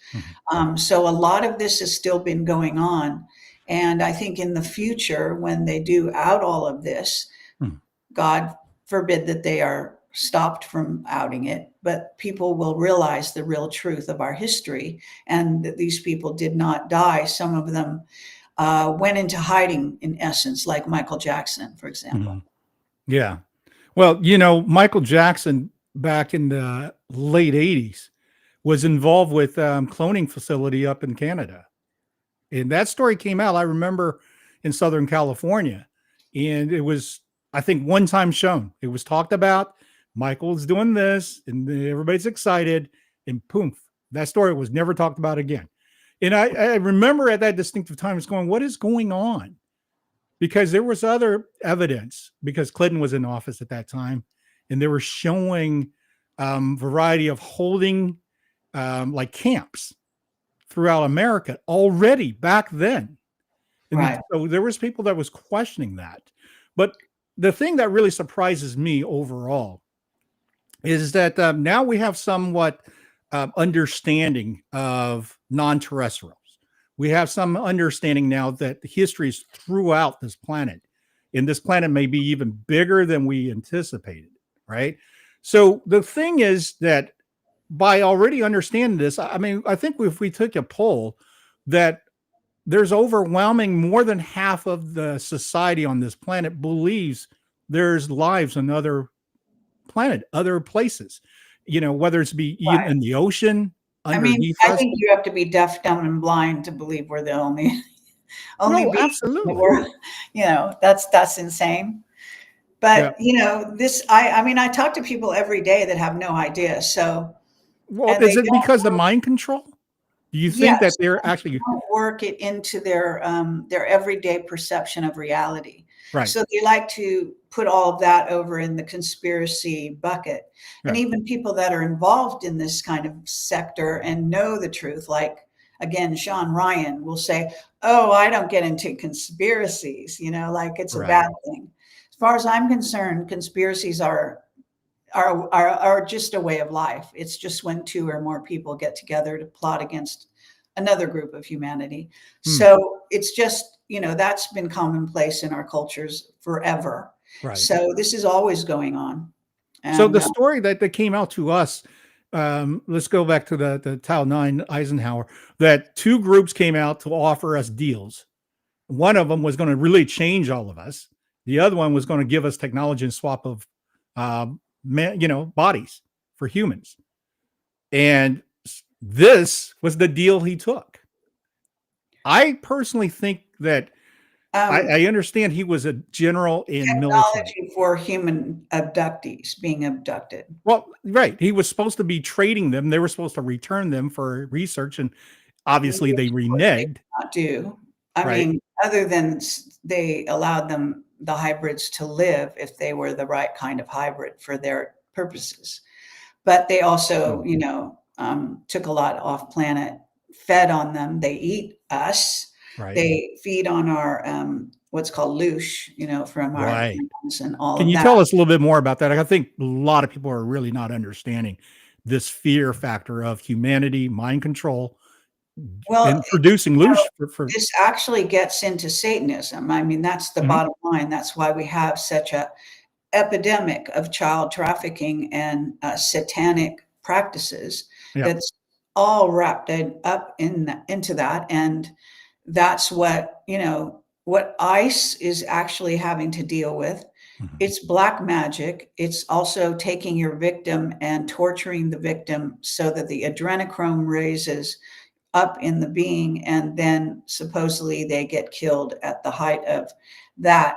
So a lot of this has still been going on. And I think in the future, when they do out all of this, God forbid that they are stopped from outing it, but people will realize the real truth of our history, and that these people did not die. Some of them went into hiding, in essence, like Michael Jackson, for example. Yeah. Well, Michael Jackson back in the late 80s was involved with cloning facility up in Canada. And that story came out, I remember, in Southern California. And it was, I think, one time shown. It was talked about. Michael's doing this, and everybody's excited, and poof, that story was never talked about again. And I remember at that distinctive time, it's going, what is going on? Because there was other evidence, because Clinton was in office at that time, and they were showing variety of holding like camps throughout America already back then. And so there was people that was questioning that. But the thing that really surprises me overall is that now we have somewhat understanding of non-terrestrials. We have some understanding now that the history is throughout this planet, and this planet may be even bigger than we anticipated, right? So the thing is that by already understanding this, I mean, I think if we took a poll, that there's overwhelming more than half of the society on this planet believes there's lives on other planet, other places, whether it's be Right. in the ocean, I mean, underneath I us. think you have to be deaf, dumb, and blind to believe we're the only No, beings in the absolutely. world. That's insane. Yeah. But I mean, I talk to people every day that have no idea. So, Well, and is they it don't because the mind control? Do you think that Yes, they're actually don't work it into their everyday perception of reality. right? So they like to put all of that over in the conspiracy bucket. And Right. even people that are involved in this kind of sector and know the truth, like again, Sean Ryan will say, "Oh, I don't get into conspiracies," like it's a Right. bad thing. As far as I'm concerned, conspiracies are just a way of life. It's just when two or more people get together to plot against another group of humanity. Hmm. So it's just, that's been commonplace in our cultures forever. Right. So this is always going on. So And the story that came out to us, let's go back to the Tau 9 Eisenhower, that two groups came out to offer us deals. One of them was going to really change all of us. The other one was going to give us technology and swap of, bodies for humans. And this was the deal he took. I personally think that I understand he was a general in military. technology for human abductees being abducted. Well, right. He was supposed to be trading them. They were supposed to return them for research. And obviously they reneged. Not do. I Right. mean, other than they allowed them, the hybrids, to live if they were the right kind of hybrid for their purposes. But they also, took a lot off planet, fed on them. They eat us. Right. They feed on our what's called loosh, from our Right. animals and all Can of you that. tell us a little bit more about that? I think a lot of people are really not understanding this fear factor of humanity, mind control, Well, and producing loosh for this actually gets into Satanism. I mean, that's the Mhm. bottom line. That's why we have such a epidemic of child trafficking and satanic practices. Yeah. That's all wrapped up into that, and that's what what ICE is actually having to deal with. Mhm. It's black magic. It's also taking your victim and torturing the victim so that the adrenochrome raises up in the being, and then supposedly they get killed at the height of that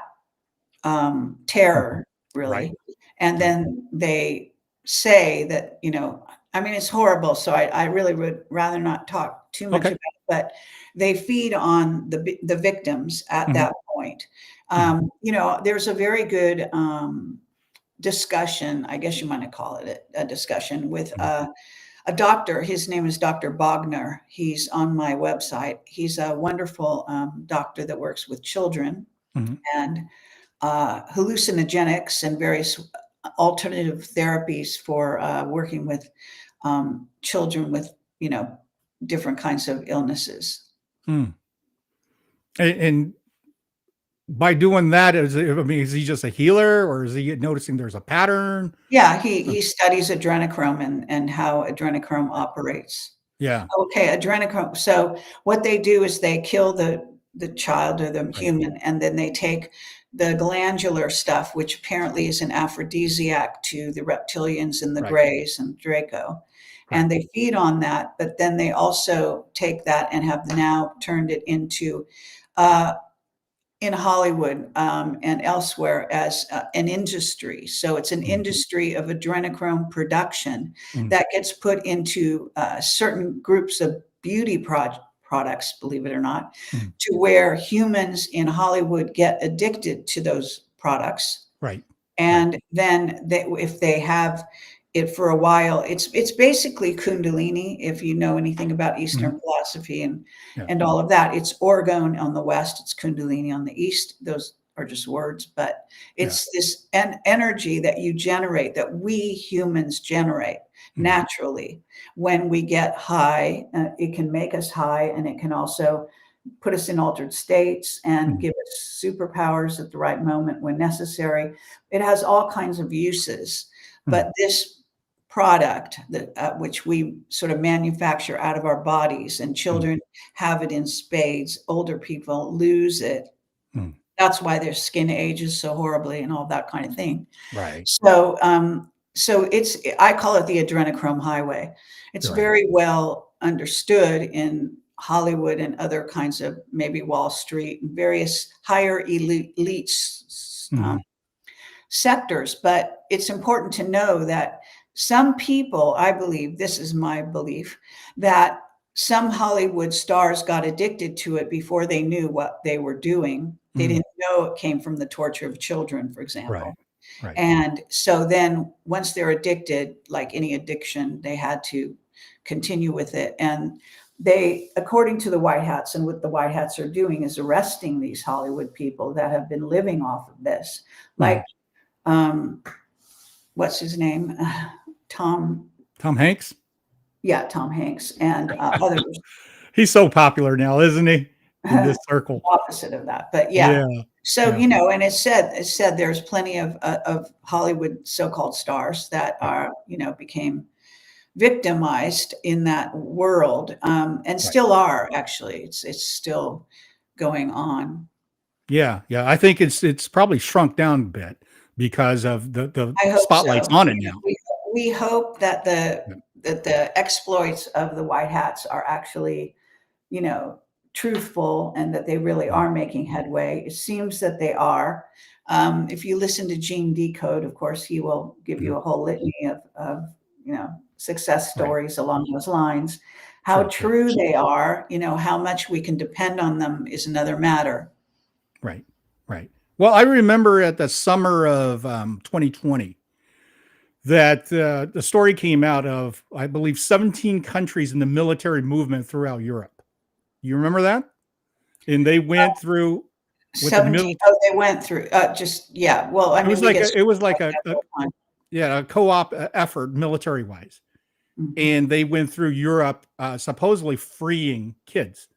terror, really. Right. And then they say that, I mean, it's horrible. So I really would rather not talk too much Okay. about it, but they feed on the victims at Mhm. that point. There's a very good discussion, I guess you might call it a discussion, with a doctor. His name is Dr. Bogner. He's on my website. He's a wonderful doctor that works with children Mhm. and hallucinogenics and various alternative therapies for working with children with, different kinds of illnesses. Mm. And by doing that, is he just a healer, or is he noticing there's a pattern? Yeah, he studies adrenochrome and how adrenochrome operates. Yeah. Okay, adrenochrome. So what they do is they kill the child or the Right. human, and then they take the glandular stuff, which apparently is an aphrodisiac to the reptilians and the Right. Greys and Draco. Right. And they feed on that, but then they also take that and have now turned it into in Hollywood and elsewhere as an industry. So it's an Mhm. industry of adrenochrome production Mhm. that gets put into certain groups of beauty products, believe it or not, Mhm. to where humans in Hollywood get addicted to those products. Right. And then if they have it for a while, it's basically Kundalini, if you know anything about Eastern philosophy Yeah. and all of that. It's orgone on the west, it's Kundalini on the east. Those are just words, but it's this energy that you generate, that we humans generate. naturally. When we get high, it can make us high, and it can also put us in altered states and give us superpowers at the right moment when necessary. It has all kinds of uses, but this product that which we sort of manufacture out of our bodies, and children have it in spades, older people lose it. That's why their skin ages so horribly and all that kind of thing. Right. So, so I call it the adrenochrome highway. It's very well understood in Hollywood and other kinds of, maybe Wall Street and various higher elite sectors. But it's important to know that some people, I believe, this is my belief, that some Hollywood stars got addicted to it before they knew what they were doing. They didn't know it came from the torture of children, for example. Right. And so then once they're addicted, like any addiction, they had to continue with it. And they, according to the White Hats, and what the White Hats are doing is arresting these Hollywood people that have been living off of this. Like, what's his name? Tom Hanks? Yeah, Tom Hanks and others. He's so popular now, isn't he? In this circle. Opposite of that. But yeah. So, you know, and it said there's plenty of Hollywood so-called stars that are, you know, became victimized in that world, and still are, actually. It's still going on. Yeah. I think it's probably shrunk down a bit because of the spotlight's on it now. We hope that the exploits of the White Hats are actually, you know, truthful, and that they really are making headway. It seems that they are. If you listen to Gene Decode, of course, he will give you a whole litany of you know, success stories along those lines. How true they are, you know, how much we can depend on them is another matter. Right. Well, I remember at the summer of 2020 that the story came out of, I believe, 17 countries in the military movement throughout Europe. You remember that? And they went through with 17. They went through Well, I mean, it was like a co-op effort, military wise, and they went through Europe, supposedly freeing kids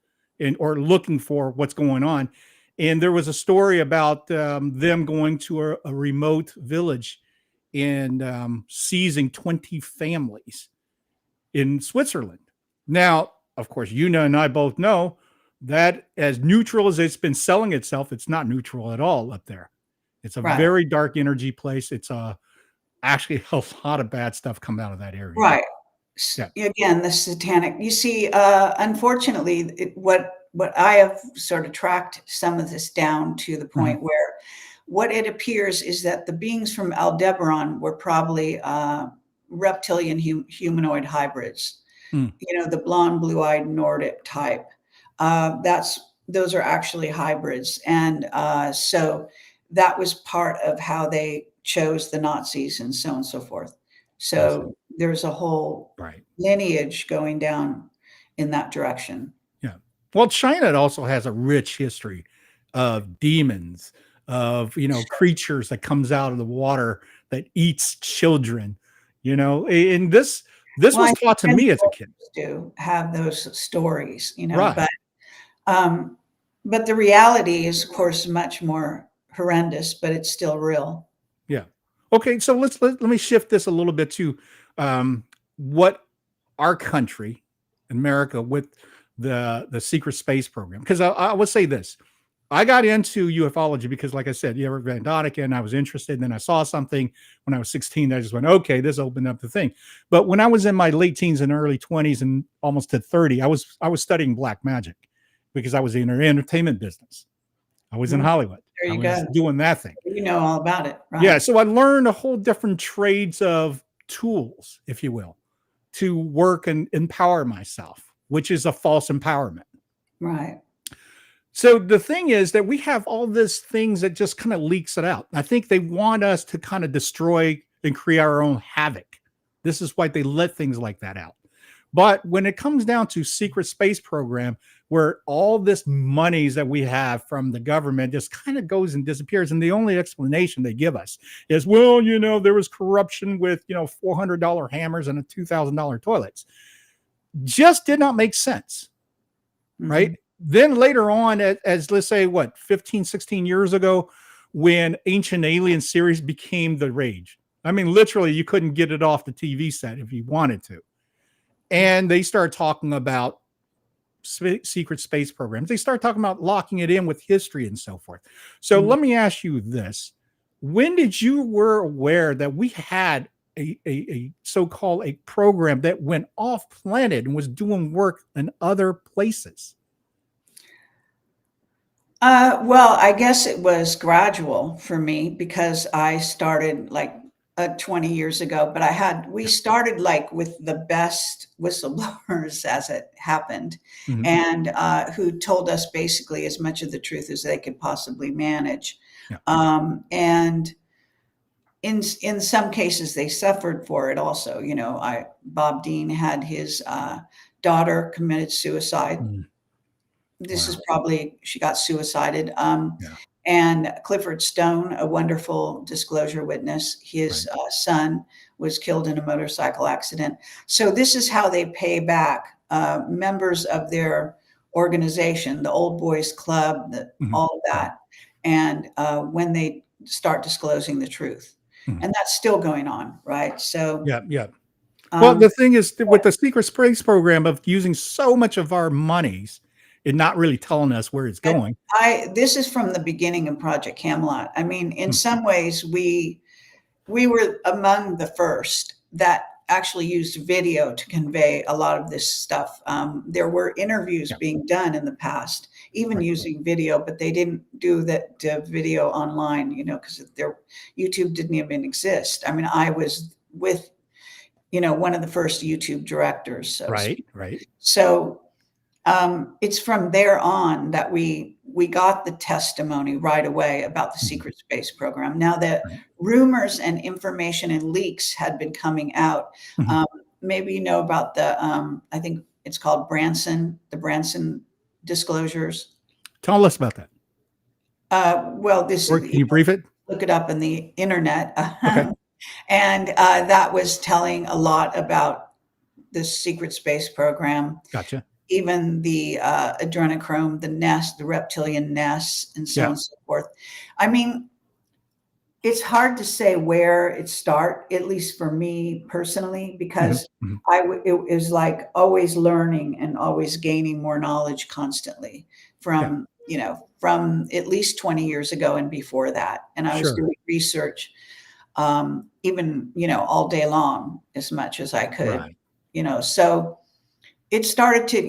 or looking for what's going on. And there was a story about them going to a remote village and seizing 20 families in Switzerland. Now, of course, you know, and I both know that as neutral as it's been selling itself, it's not neutral at all up there. It's a very dark energy place. It's actually a lot of bad stuff come out of that area. Right. Yeah. Again, the satanic, you see, unfortunately, what I have sort of tracked some of this down to the point where what it appears is that the beings from Aldebaran were probably reptilian humanoid hybrids. You know, the blonde, blue-eyed Nordic type. Those are actually hybrids. And so that was part of how they chose the Nazis and so on and so forth. So there's a whole lineage going down in that direction. Yeah. Well, China also has a rich history of demons, of, you know, creatures that comes out of the water that eats children, you know, and this was taught to me as a kid. Do have those stories, you know, but the reality is, of course, much more horrendous, but it's still real. Yeah. Okay. So let me shift this a little bit to what our country, America, with the secret space program. Because I would say this. I got into ufology because, like I said, Van Doniken, I was interested. And then I saw something when I was 16. I just went, okay, this opened up the thing. But when I was in my late teens and early 20s and almost to 30, I was studying black magic because I was in the entertainment business. I was in Hollywood. There you go. Doing that thing. You know all about it, right? Yeah. So I learned a whole different trades of tools, if you will, to work and empower myself, which is a false empowerment. Right. So the thing is that we have all these things that just kind of leaks it out. I think they want us to kind of destroy and create our own havoc. This is why they let things like that out. But when it comes down to secret space program, where all this monies that we have from the government just kind of goes and disappears. And the only explanation they give us is, well, there was corruption with, $400 hammers and a $2,000 toilets. Just did not make sense. Right. Then later on, as let's say, 15, 16 years ago, when Ancient Alien series became the rage. I mean, literally, you couldn't get it off the TV set if you wanted to. And they started talking about secret space programs. They start talking about locking it in with history and so forth. So let me ask you this. When did you were aware that we had a so-called a program that went off planet and was doing work in other places? Well, I guess it was gradual for me because I started like 20 years ago, but we started like with the best whistleblowers as it happened, and who told us basically as much of the truth as they could possibly manage. And in some cases they suffered for it also. Bob Dean had his daughter committed suicide. This is probably, she got suicided. And Clifford Stone, a wonderful disclosure witness, his son was killed in a motorcycle accident. So this is how they pay back members of their organization, the Old Boys Club, all of that. And when they start disclosing the truth. And that's still going on, right? So well, the thing is, with the secret space program of using so much of our monies and not really telling us where it's going. This is from the beginning of Project Camelot. I mean, in some ways, we were among the first that actually used video to convey a lot of this stuff. There were interviews being done in the past, even using video, but they didn't do that video online, because YouTube didn't even exist. I mean, I was with, one of the first YouTube directors. So So it's from there on that we got the testimony right away about the secret space program. Now that rumors and information and leaks had been coming out, maybe you know about the, I think it's called the Branson disclosures. Tell us about that. Well, can you brief it? Look it up in the internet. And that was telling a lot about the secret space program. Gotcha. Even the adrenochrome, the nest, the reptilian nests, and so on and so forth. I mean, it's hard to say where it started, at least for me personally, because it was like always learning and always gaining more knowledge constantly from, from at least 20 years ago and before that. And I was doing research, even, all day long, as much as I could, so it started to,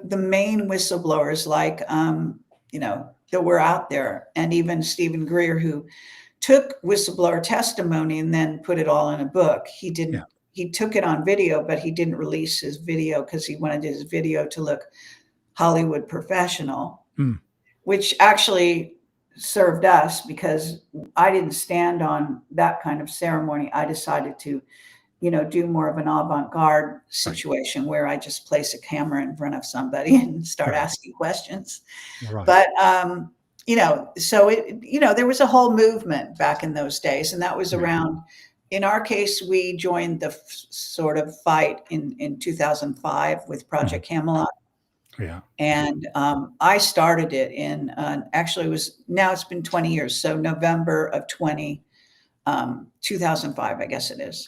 the main whistleblowers like, that were out there, and even Stephen Greer, who took whistleblower testimony and then put it all in a book. He didn't, he took it on video, but he didn't release his video because he wanted his video to look Hollywood professional, which actually served us because I didn't stand on that kind of ceremony. I decided to, do more of an avant-garde situation where I just place a camera in front of somebody and start asking questions. But, so there was a whole movement back in those days. And that was around, in our case, we joined the sort of fight in 2005 with Project Camelot. And I started it in, actually now it's been 20 years. So November of 2005, I guess it is.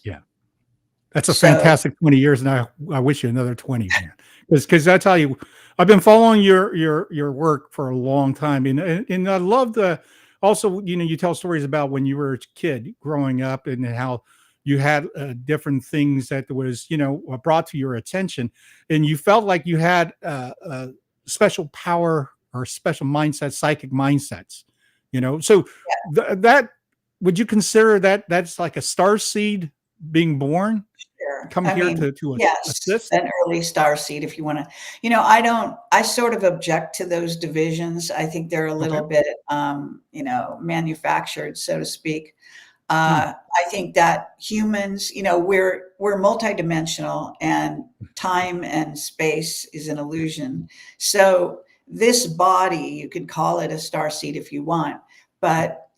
That's a fantastic 20 years, and I wish you another 20, man. Because I tell you, I've been following your work for a long time, and I love also, you tell stories about when you were a kid growing up and how you had different things that was, brought to your attention, and you felt like you had a special power or special mindset, psychic mindsets, So that would you consider that's like a star seed being born? Come here to assist? An early star seed, if you want to, I sort of object to those divisions. I think they're a little bit, manufactured, so to speak. I think that humans, we're multidimensional, and time and space is an illusion. So this body, you could call it a starseed if you want, but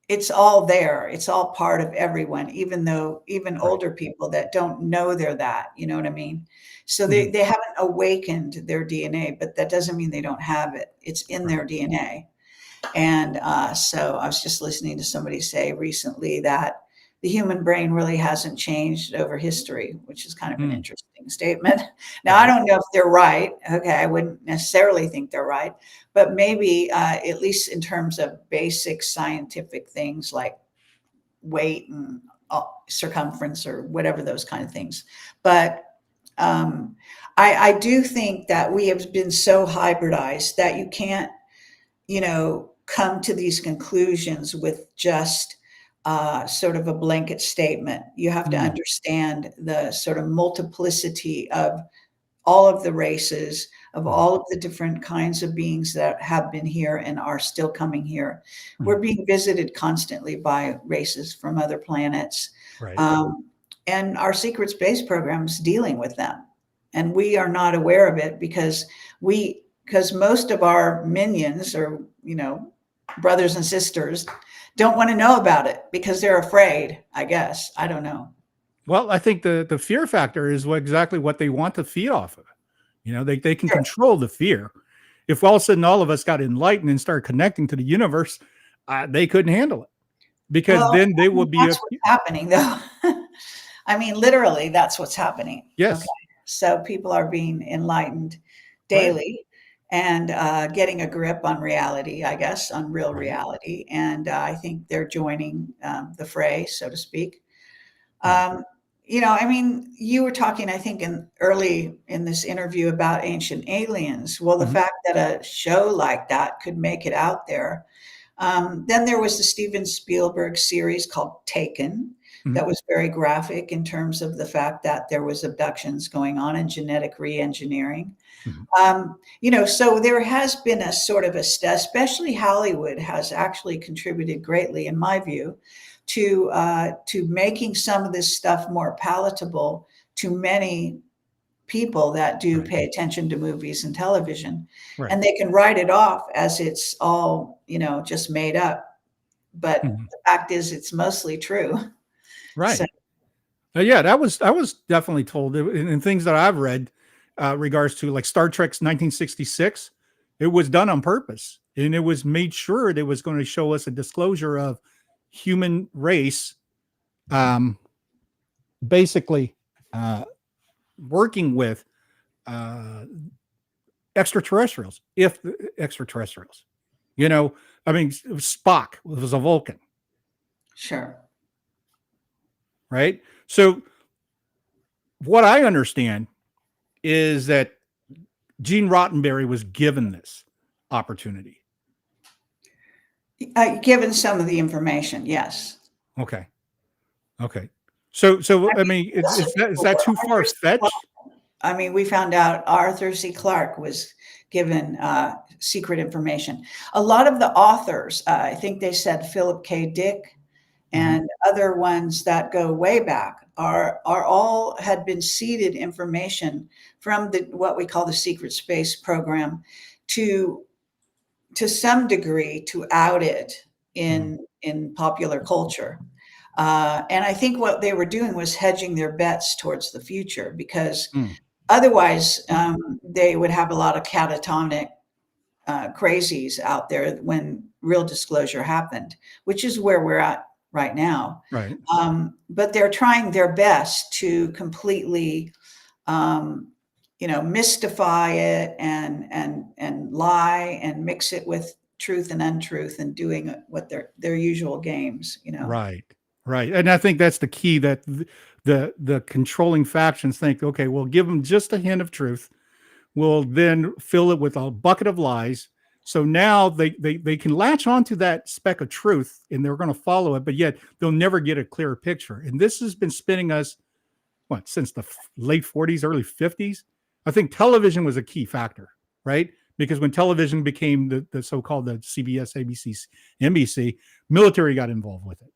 it's all there. It's all part of everyone, even older people that don't know they're that, you know what I mean? So they haven't awakened their DNA, but that doesn't mean they don't have it. It's in their DNA. And so I was just listening to somebody say recently that the human brain really hasn't changed over history, which is kind of an interesting statement. Now, I don't know if they're right. Okay, I wouldn't necessarily think they're right, but maybe at least in terms of basic scientific things like weight and circumference or whatever, those kind of things. But I do think that we have been so hybridized that you can't, come to these conclusions with just sort of a blanket statement. You have to understand the sort of multiplicity of all of the races, of all of the different kinds of beings that have been here and are still coming here. We're being visited constantly by races from other planets. Right. And our secret space program is dealing with them. And we are not aware of it because most of our minions or, brothers and sisters don't want to know about it because they're afraid, I guess. I don't know. Well, I think the fear factor is exactly what they want to feed off of. They can control the fear. If all of a sudden all of us got enlightened and started connecting to the universe, they couldn't handle it because then they would be. That's what's happening, though. I mean, literally, that's what's happening. Yes. Okay. So people are being enlightened daily. And getting a grip on reality, I guess, on real reality. And I think they're joining the fray, so to speak. You were talking, I think, early in this interview about ancient aliens. Well, the fact that a show like that could make it out there. Then there was the Steven Spielberg series called Taken that was very graphic in terms of the fact that there was abductions going on and genetic re-engineering. So there has been a sort of especially Hollywood has actually contributed greatly, in my view, to making some of this stuff more palatable to many people that do pay attention to movies and television. And they can write it off as it's all, just made up. But the fact is, it's mostly true. Right. So, I was definitely told in things that I've read. Regards to like Star Trek's 1966, it was done on purpose, and it was made sure that it was going to show us a disclosure of human race, basically working with extraterrestrials. Spock was a Vulcan. Sure. Right. So what I understand is that Gene Roddenberry was given this opportunity. Given some of the information, yes. Okay. So is that too far-fetched? I mean, we found out Arthur C. Clarke was given secret information. A lot of the authors, I think they said Philip K. Dick and other ones that go way back, are all had been seeded information from what we call the secret space program to some degree to out it in popular culture. And I think what they were doing was hedging their bets towards the future, because otherwise they would have a lot of catatonic crazies out there when real disclosure happened, which is where we're at right now. Right. But they're trying their best to completely, mystify it and lie and mix it with truth and untruth and doing what their usual games, Right. And I think that's the key, that the controlling factions think, okay, we'll give them just a hint of truth. We'll then fill it with a bucket of lies. So now they can latch onto that speck of truth and they're going to follow it, but yet they'll never get a clearer picture. And this has been spinning us, since the late 40s, early 50s? I think television was a key factor, right? because when television became the so-called the CBS, ABC, NBC, military got involved with it.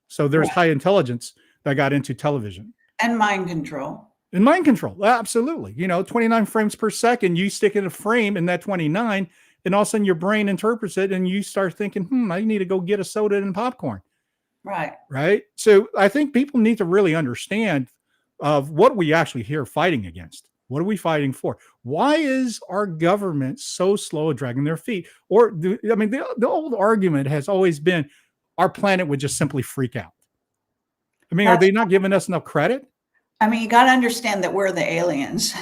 So there's high intelligence that got into television. And mind control. And mind control, absolutely. 29 frames per second, you stick in a frame in that 29, and all of a sudden your brain interprets it, and you start thinking, I need to go get a soda and popcorn. Right. So I think people need to really understand of what we actually here fighting against. What are we fighting for? Why is our government so slow at dragging their feet? The old argument has always been our planet would just simply freak out. Are they not giving us enough credit? You got to understand that we're the aliens.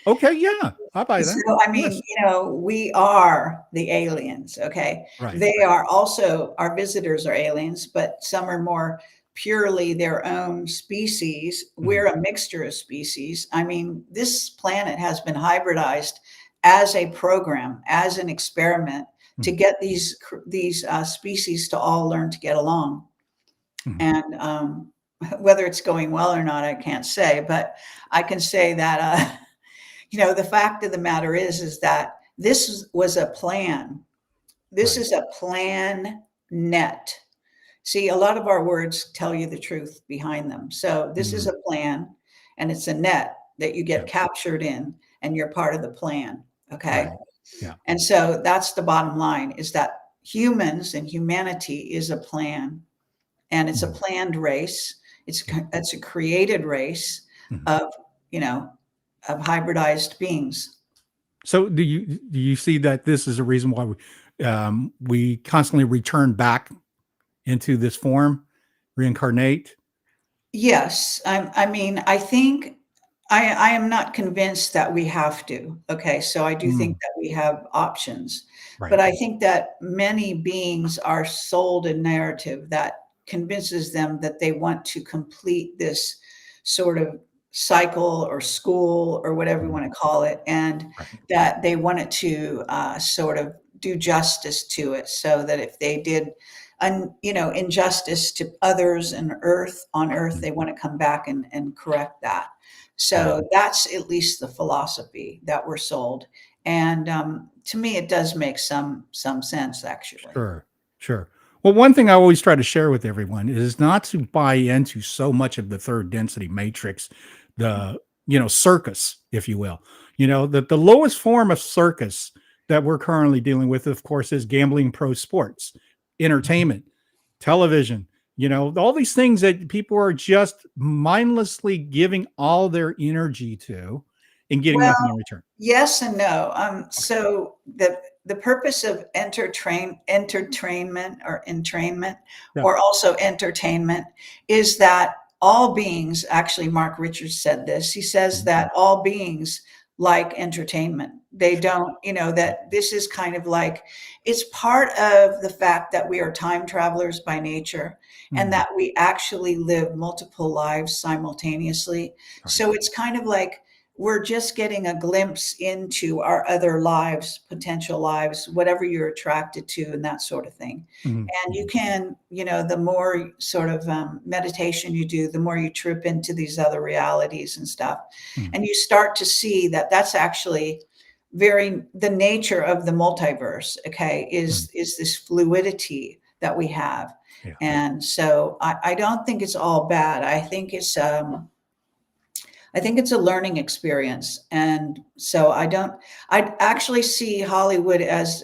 Okay, yeah, I buy that. So, we are the aliens, okay? Right. They are also, our visitors are aliens, but some are more purely their own species. We're a mixture of species. This planet has been hybridized as a program, as an experiment to get these species to all learn to get along. And whether it's going well or not, I can't say, but I can say that, the fact of the matter is that this was a plan. This is a plan net. See, a lot of our words tell you the truth behind them. So this is a plan, and it's a net that you get captured in, and you're part of the plan. Okay. Right. Yeah. And so that's the bottom line, is that humans and humanity is a plan, and it's a planned race. It's a created race of hybridized beings. So do you see that this is a reason why we constantly return back into this form, reincarnate? Yes. I think I am not convinced that we have to. Okay. So I do think that we have options, but I think that many beings are sold a narrative that convinces them that they want to complete this sort of cycle or school or whatever you want to call it, and that they want it to sort of do justice to it, so that if they did injustice to others and on earth, they want to come back and correct that. So that's at least the philosophy that we're sold, and to me it does make some sense, actually. Sure. Well, one thing I always try to share with everyone is not to buy into so much of the third density matrix, the circus, if you will. The lowest form of circus that we're currently dealing with, of course, is gambling, pro sports, entertainment, television, all these things that people are just mindlessly giving all their energy to and getting nothing in return. Yes and no. So the purpose of entertainment or entrainment, or also entertainment, is that all beings, actually Mark Richards said this, he says that all beings like entertainment. They don't, that this is kind of like, it's part of the fact that we are time travelers by nature, and that we actually live multiple lives simultaneously. So it's kind of like we're just getting a glimpse into our other lives, potential lives, whatever you're attracted to, and that sort of thing. And you can, the more sort of meditation you do, the more you trip into these other realities and stuff. And you start to see that that's actually the nature of the multiverse, okay, is this fluidity that we have. And so I don't think it's all bad. I think it's a learning experience. And so I actually see Hollywood as,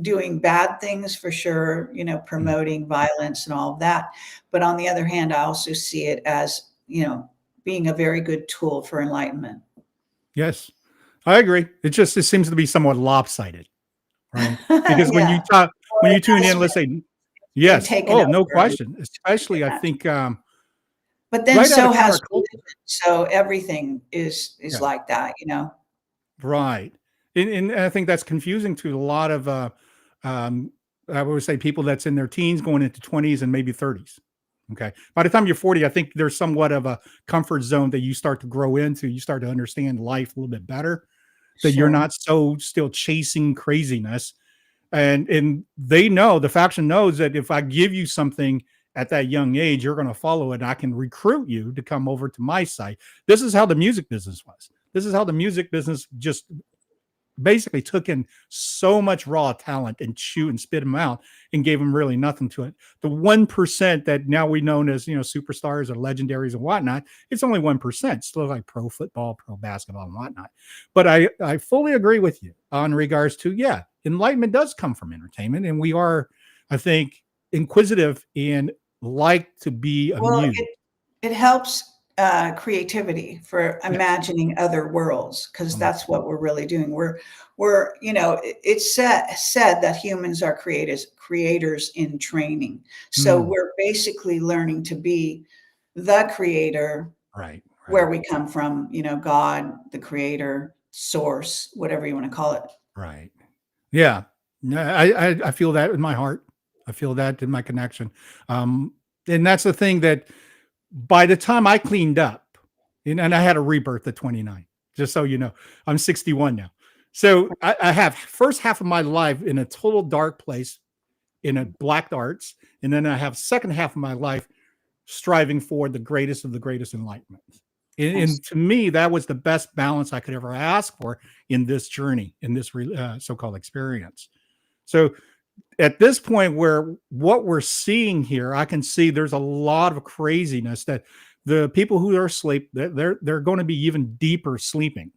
doing bad things for sure, promoting violence and all of that. But on the other hand, I also see it as, being a very good tool for enlightenment. Yes, I agree. It seems to be somewhat lopsided, right? Because when you tune in, let's say, yes, no question. Especially, I think, but then so has religion. So everything is like that, Right. And I think that's confusing to a lot of, I would say, people that's in their teens going into 20s and maybe 30s. Okay. By the time you're 40, I think there's somewhat of a comfort zone that you start to grow into. You start to understand life a little bit better, that you're not so still chasing craziness. And they know, the faction knows that if I give you something at that young age, you're going to follow it. And I can recruit you to come over to my site. This is how the music business was. This is how the music business just basically took in so much raw talent and chewed and spit them out and gave them really nothing to it. The 1% that now we know as, superstars or legendaries and whatnot, it's only 1%, still like pro football, pro basketball and whatnot. But I fully agree with you on regards to, enlightenment does come from entertainment. And we are, I think, inquisitive and like to be amused. Well, it helps creativity for imagining other worlds, because that's what we're really doing. We're it's said that humans are creators in training. So we're basically learning to be the creator, right, where we come from, God, the creator, source, whatever you want to call it. Right. Yeah. No, I feel that in my heart. I feel that in my connection. And that's the thing that by the time I cleaned up, and I had a rebirth at 29, just so you know, I'm 61 now. So I have first half of my life in a total dark place in a black arts. And then I have second half of my life striving for the greatest of the greatest enlightenment. And to me, that was the best balance I could ever ask for in this journey, in this so-called experience. So at this point where what we're seeing here, I can see there's a lot of craziness that the people who are asleep, they're going to be even deeper sleeping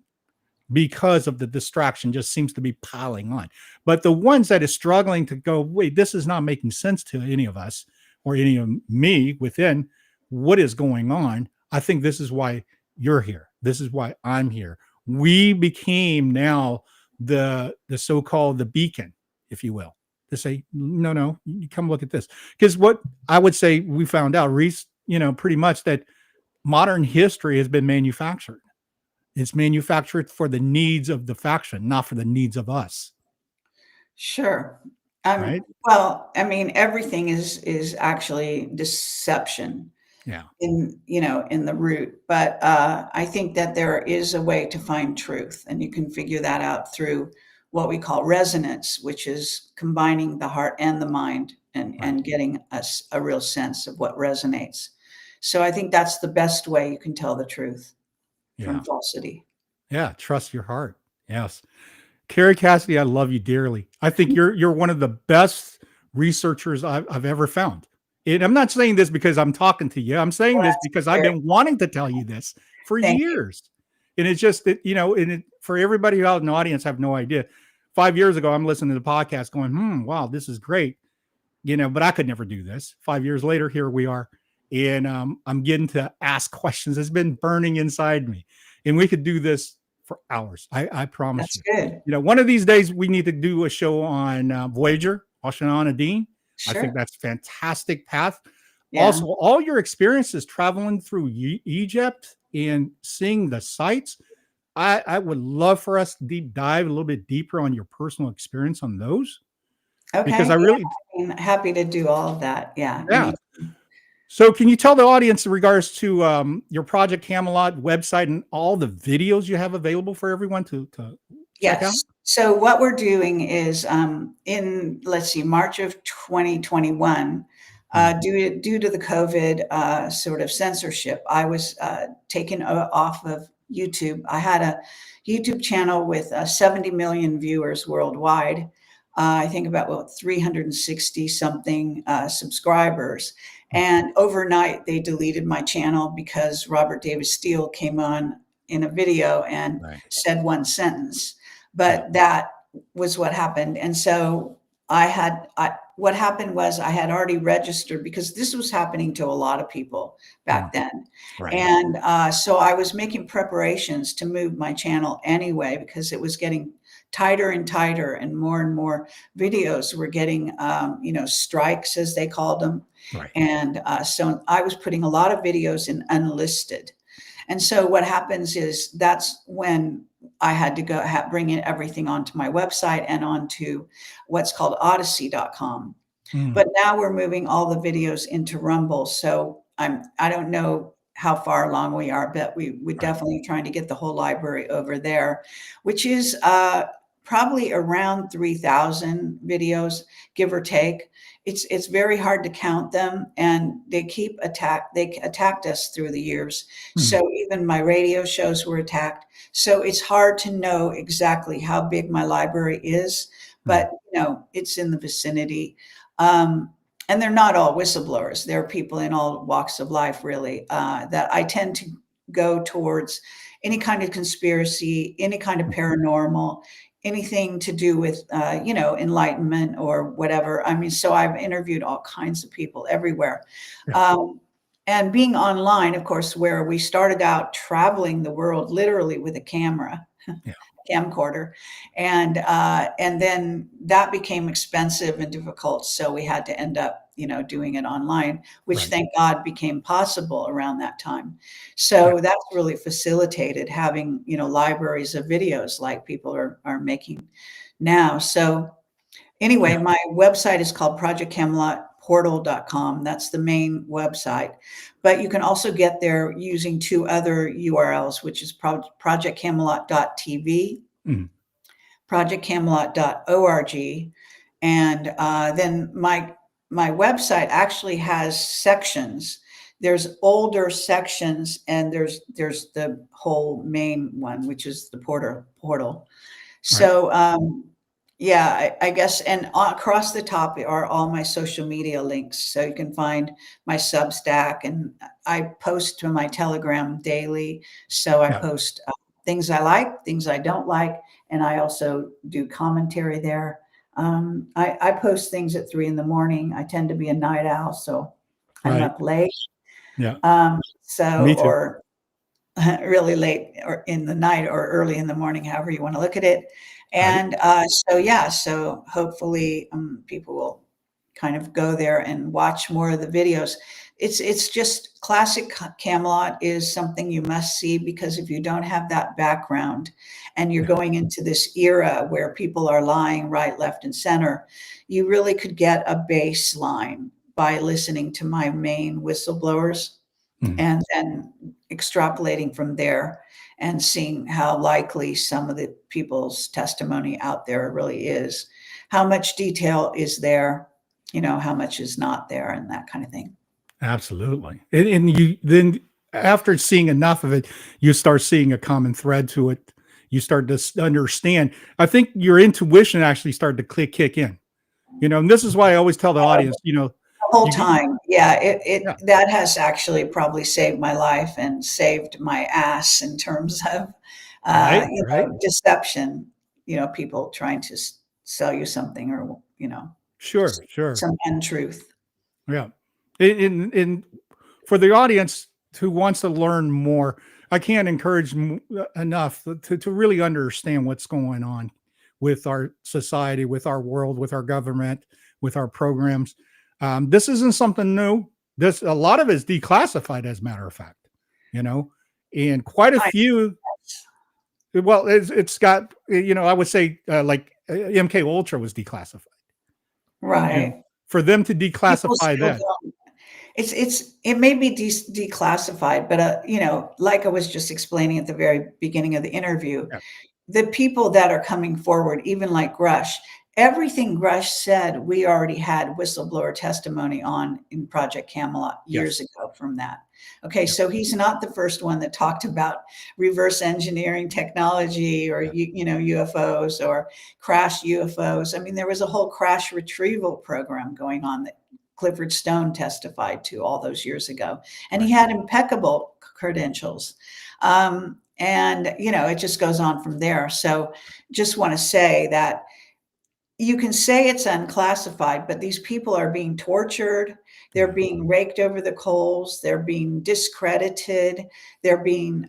because of the distraction just seems to be piling on. But the ones that is struggling to go, wait, this is not making sense to any of us or any of me within what is going on. I think this is why you're here. This is why I'm here. We became now the so-called the beacon, if you will, to say, no, you come look at this. Because what I would say we found out, pretty much that modern history has been manufactured. It's manufactured for the needs of the faction, not for the needs of us. Sure. Right? Well, I mean, everything is actually deception. Yeah. In the root. But I think that there is a way to find truth, and you can figure that out through what we call resonance, which is combining the heart and the mind and getting us a real sense of what resonates. So I think that's the best way you can tell the truth from falsity. Yeah. Trust your heart. Yes. Kerry Cassidy, I love you dearly. I think you're one of the best researchers I've ever found. And I'm not saying this because I'm talking to you. I'm saying this because I've been wanting to tell you this for years. And it's just that, for everybody out in the audience, have no idea. 5 years ago, I'm listening to the podcast going, wow, this is great. But I could never do this. 5 years later, here we are. And I'm getting to ask questions. It's been burning inside me. And we could do this for hours. I promise you. That's good. One of these days, we need to do a show on Voyager, Oceana Dean. Sure. I think that's a fantastic path. Yeah. Also, all your experiences traveling through Egypt and seeing the sites, I would love for us to deep dive a little bit deeper on your personal experience on those. Okay. Because I'm happy to do all of that. Yeah. Yeah. So can you tell the audience in regards to your Project Camelot website and all the videos you have available for everyone to check out? So what we're doing is in, March of 2021, due to the COVID sort of censorship, I was taken off of YouTube. I had a YouTube channel with 70 million viewers worldwide. I think about 360 something subscribers. And overnight, they deleted my channel because Robert David Steele came on in a video and said one sentence. But that was what happened. And so what happened was I had already registered, because this was happening to a lot of people back then. And so I was making preparations to move my channel anyway, because it was getting tighter and tighter, and more videos were getting, strikes, as they called them. And so I was putting a lot of videos in unlisted. And so what happens is that's when I had to go bring in everything onto my website and onto what's called odyssey.com. But now we're moving all the videos into Rumble. So I don't know how far along we are, but we're definitely trying to get the whole library over there, which is probably around 3,000 videos, give or take. It's very hard to count them, and they attacked us through the years. So even my radio shows were attacked. So it's hard to know exactly how big my library is, but it's in the vicinity. And they're not all whistleblowers. There are people in all walks of life, really, that I tend to go towards any kind of conspiracy, any kind of paranormal, anything to do with, enlightenment or whatever. I mean, so I've interviewed all kinds of people everywhere. And being online, of course, where we started out traveling the world literally with a camera. Camcorder, and then that became expensive and difficult, so we had to end up doing it online, which thank God became possible around that time. So that's really facilitated having libraries of videos like people are making now. So anyway, my website is called projectcamelotportal.com. That's the main website. But you can also get there using two other URLs, which is projectcamelot.tv, projectcamelot.org. And then my website actually has sections. There's older sections, and there's the whole main one, which is the portal. So I guess, and across the top are all my social media links. So you can find my Substack, and I post to my Telegram daily. So I post things I like, things I don't like, and I also do commentary there. I post things at 3 a.m. I tend to be a night owl, so I'm up late. Or really late or in the night or early in the morning, however you want to look at it. And so hopefully people will kind of go there and watch more of the videos. It's just classic Camelot is something you must see, because if you don't have that background and you're going into this era where people are lying right, left, and center, you really could get a baseline by listening to my main whistleblowers and then extrapolating from there and seeing how likely some of the people's testimony out there really is, how much detail is there, how much is not there, and that kind of thing. Absolutely. And you then, after seeing enough of it, you start seeing a common thread to it. You start to understand. I think your intuition actually started to kick in, and this is why I always tell the audience, the whole time. That has actually probably saved my life and saved my ass in terms of, deception, people trying to sell you something or, sure. some untruth. Yeah. In for the audience who wants to learn more, I can't encourage enough to really understand what's going on with our society, with our world, with our government, with our programs. This isn't something new. A lot of it is declassified, as a matter of fact, and quite a few. Well, it's got, I would say like MK Ultra was declassified. Right. For them to declassify that. It may be declassified, but like I was just explaining at the very beginning of the interview, the people that are coming forward, even like Grush, everything Grush said, we already had whistleblower testimony on in Project Camelot years ago from that. Okay, so he's not the first one that talked about reverse engineering technology or UFOs or crash UFOs. I mean, there was a whole crash retrieval program going on that Clifford Stone testified to all those years ago, and he had impeccable credentials. And it just goes on from there. So just want to say that you can say it's unclassified, but these people are being tortured. They're being raked over the coals. They're being discredited. They're being,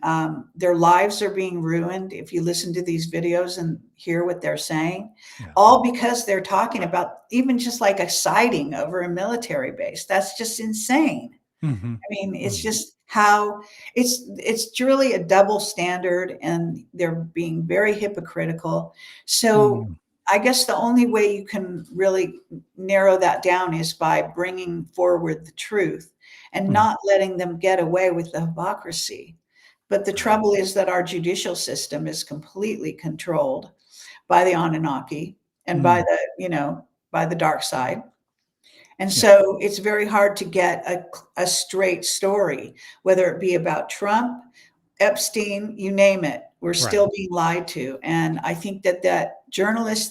their lives are being ruined. If you listen to these videos and hear what they're saying, all because they're talking about even just like a sighting over a military base. That's just insane. I mean, it's just how it's really a double standard, and they're being very hypocritical. So I guess the only way you can really narrow that down is by bringing forward the truth and not letting them get away with the hypocrisy. But the trouble is that our judicial system is completely controlled by the Anunnaki and by the dark side. And Yeah. so it's very hard to get a straight story, whether it be about Trump, Epstein, you name it. We're still being lied to. And I think that the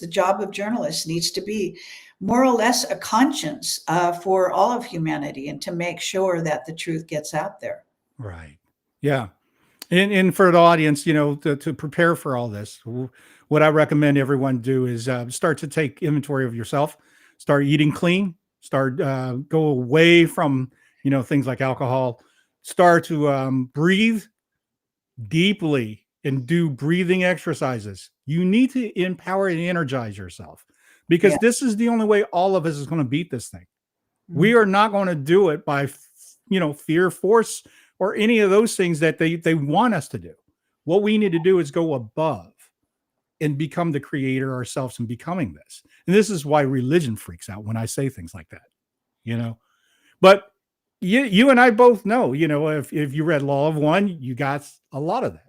job of journalists needs to be more or less a conscience for all of humanity, and to make sure that the truth gets out there. Right. Yeah. And for the audience, to prepare for all this, what I recommend everyone do is start to take inventory of yourself, start eating clean, start go away from, things like alcohol, start to breathe deeply and do breathing exercises. You need to empower and energize yourself, because this is the only way all of us is going to beat this thing. We are not going to do it by, fear, force, or any of those things that they want us to do. What we need to do is go above and become the creator ourselves and becoming this. And this is why religion freaks out when I say things like that, But you and I both know, if you read Law of One, you got a lot of that,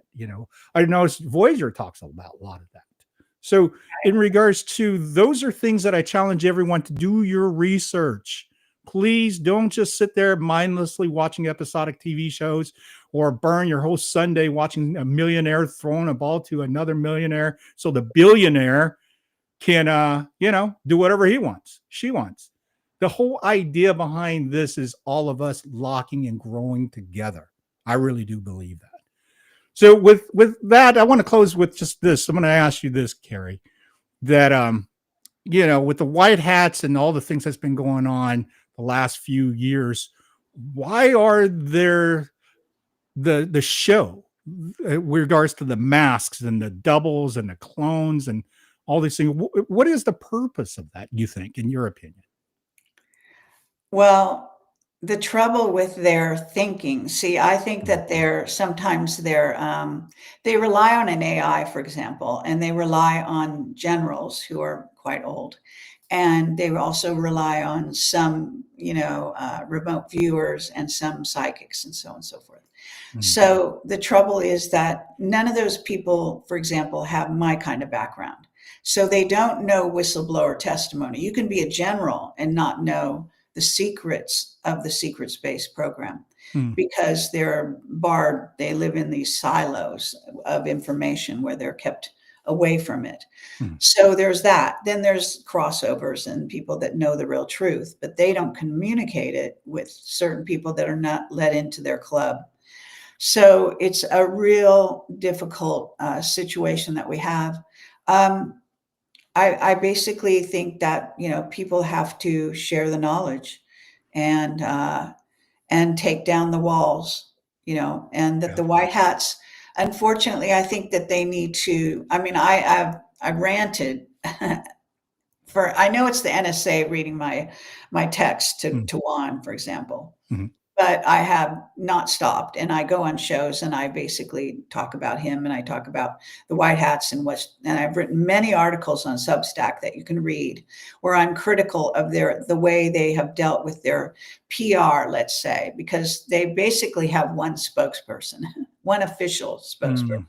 I noticed Voyager talks about a lot of that. So in regards to, those are things that I challenge everyone to do your research. Please don't just sit there mindlessly watching episodic TV shows, or burn your whole Sunday watching a millionaire throwing a ball to another millionaire so the billionaire can, do whatever he wants, she wants. The whole idea behind this is all of us locking and growing together. I really do believe that. So with that, I want to close with just this. I'm going to ask you this, Kerry, that, with the white hats and all the things that's been going on the last few years, why are there the show with regards to the masks and the doubles and the clones and all these things? What is the purpose of that, you think, in your opinion? Well, the trouble with their thinking, see, I think that sometimes they rely on an AI, for example, and they rely on generals who are quite old. And they also rely on some, remote viewers and some psychics and so on and so forth. So the trouble is that none of those people, for example, have my kind of background. So they don't know whistleblower testimony. You can be a general and not know the secrets of the secret space program, because they're barred. They live in these silos of information where they're kept away from it. So there's that. Then there's crossovers and people that know the real truth, but they don't communicate it with certain people that are not let into their club. So it's a real difficult situation that we have. I basically think that, people have to share the knowledge and take down the walls, and that the white hats, unfortunately, I think that they need to, I've ranted I know it's the NSA reading my text to Juan, for example. But I have not stopped, and I go on shows and I basically talk about him, and I talk about the white hats and I've written many articles on Substack that you can read, where I'm critical of the way they have dealt with their PR, let's say, because they basically have one spokesperson, one official spokesperson,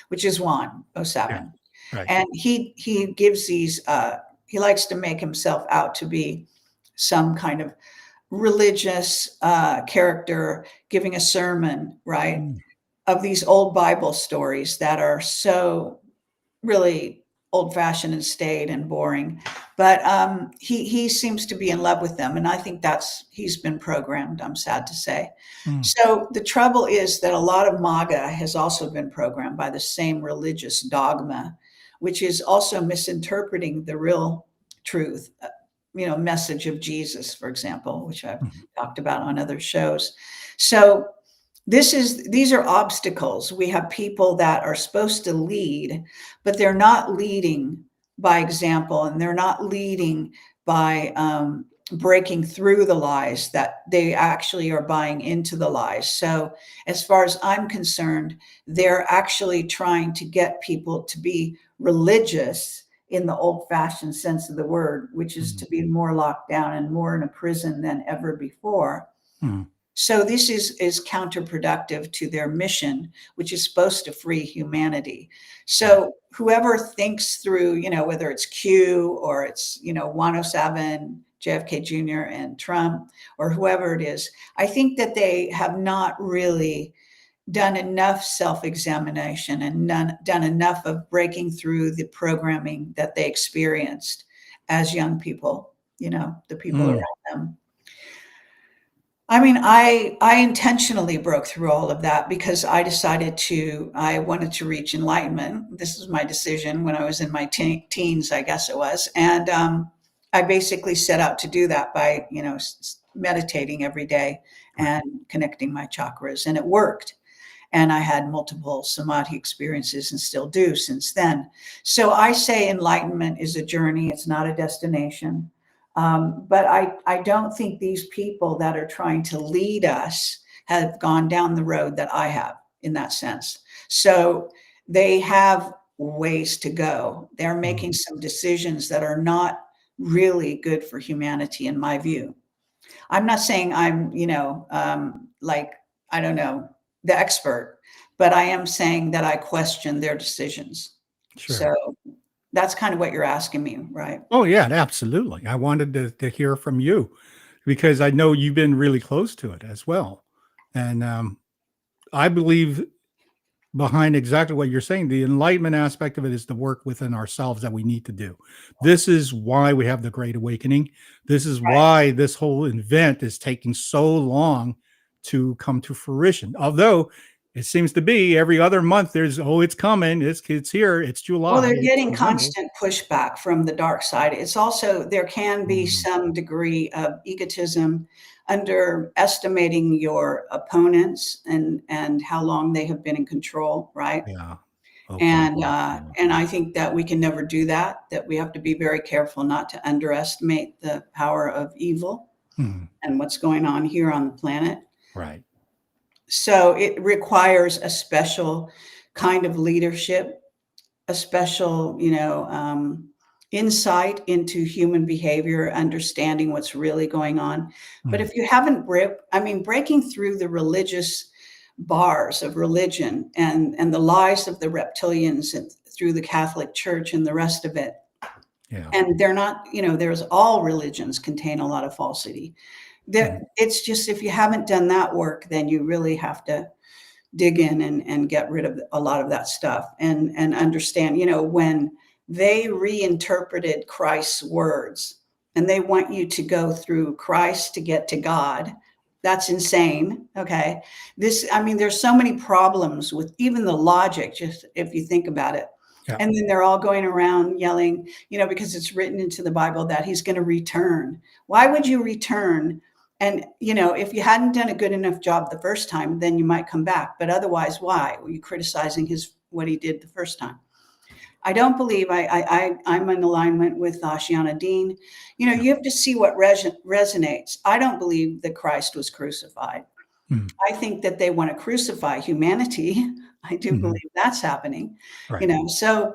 which is Juan Osapin. Yeah, right. And he gives these, he likes to make himself out to be some kind of religious character giving a sermon, right, of these old Bible stories that are so really old-fashioned and staid and boring. But he seems to be in love with them, and I think he's been programmed, I'm sad to say. So the trouble is that a lot of MAGA has also been programmed by the same religious dogma, which is also misinterpreting the real truth, message of Jesus, for example, which I've talked about on other shows. So these are obstacles. We have people that are supposed to lead, but they're not leading by example, and they're not leading by breaking through the lies, that they actually are buying into the lies. So as far as I'm concerned, they're actually trying to get people to be religious in the old-fashioned sense of the word, which is to be more locked down and more in a prison than ever before. So this is counterproductive to their mission, which is supposed to free humanity. So whoever thinks through, whether it's Q or it's, 107, JFK Jr. and Trump, or whoever it is, I think that they have not really done enough self-examination and done enough of breaking through the programming that they experienced as young people, the people around them. I mean, I intentionally broke through all of that because I wanted to reach enlightenment. This was my decision when I was in my teens, I guess it was. And I basically set out to do that by, meditating every day and connecting my chakras, and it worked. And I had multiple samadhi experiences and still do since then. So I say enlightenment is a journey. It's not a destination. But I don't think these people that are trying to lead us have gone down the road that I have in that sense. So they have ways to go. They're making some decisions that are not really good for humanity, in my view. I'm not saying I'm, I don't know, the expert, but I am saying that I question their decisions. Sure. So that's kind of what you're asking me, right? Oh, yeah, absolutely. I wanted to hear from you because I know you've been really close to it as well. And I believe behind exactly what you're saying, the enlightenment aspect of it is the work within ourselves that we need to do. This is why we have the Great Awakening. This is why this whole event is taking so long to come to fruition. Although it seems to be every other month there's, it's coming, it's here, it's July. Well, they're getting constant pushback from the dark side. It's also, there can be some degree of egotism, underestimating your opponents and how long they have been in control, right? Yeah. Okay. And I think that we can never do that we have to be very careful not to underestimate the power of evil and what's going on here on the planet. Right. So it requires a special kind of leadership, a special, insight into human behavior, understanding what's really going on. But if you haven't breaking through the religious bars of religion and the lies of the reptilians and through the Catholic Church and the rest of it. Yeah. And they're not, there's all religions contain a lot of falsity. It's just, if you haven't done that work, then you really have to dig in and get rid of a lot of that stuff and understand, when they reinterpreted Christ's words and they want you to go through Christ to get to God. That's insane. Okay. There's so many problems with even the logic, just if you think about it. Yeah. And then they're all going around yelling, because it's written into the Bible that he's going to return. Why would you return? And, if you hadn't done a good enough job the first time, then you might come back. But otherwise, why? Were you criticizing what he did the first time? I don't believe I'm in alignment with Ashiana Dean. You have to see what resonates. I don't believe that Christ was crucified. I think that they want to crucify humanity. I do believe that's happening. Right. So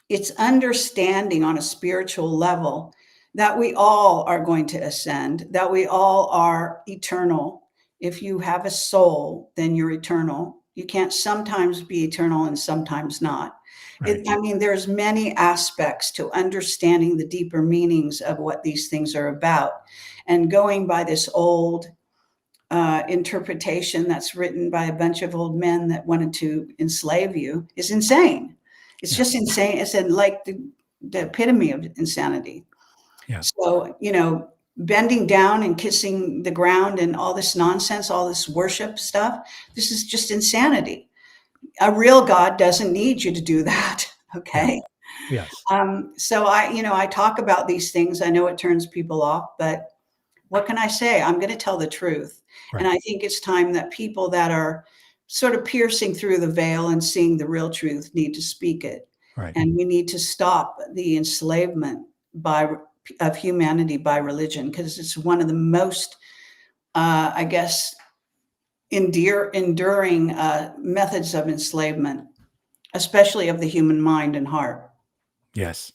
it's understanding on a spiritual level that we all are going to ascend, that we all are eternal. If you have a soul, then you're eternal. You can't sometimes be eternal and sometimes not. Right. There's many aspects to understanding the deeper meanings of what these things are about. And going by this old interpretation that's written by a bunch of old men that wanted to enslave you is insane. It's just insane. It's like the epitome of insanity. Yeah. So, bending down and kissing the ground and all this nonsense, all this worship stuff, this is just insanity. A real God doesn't need you to do that. Okay. Yes. So I talk about these things. I know it turns people off, but what can I say? I'm going to tell the truth. Right. And I think it's time that people that are sort of piercing through the veil and seeing the real truth need to speak it. Right. And we need to stop the enslavement of humanity by religion, because it's one of the most, enduring methods of enslavement, especially of the human mind and heart. Yes.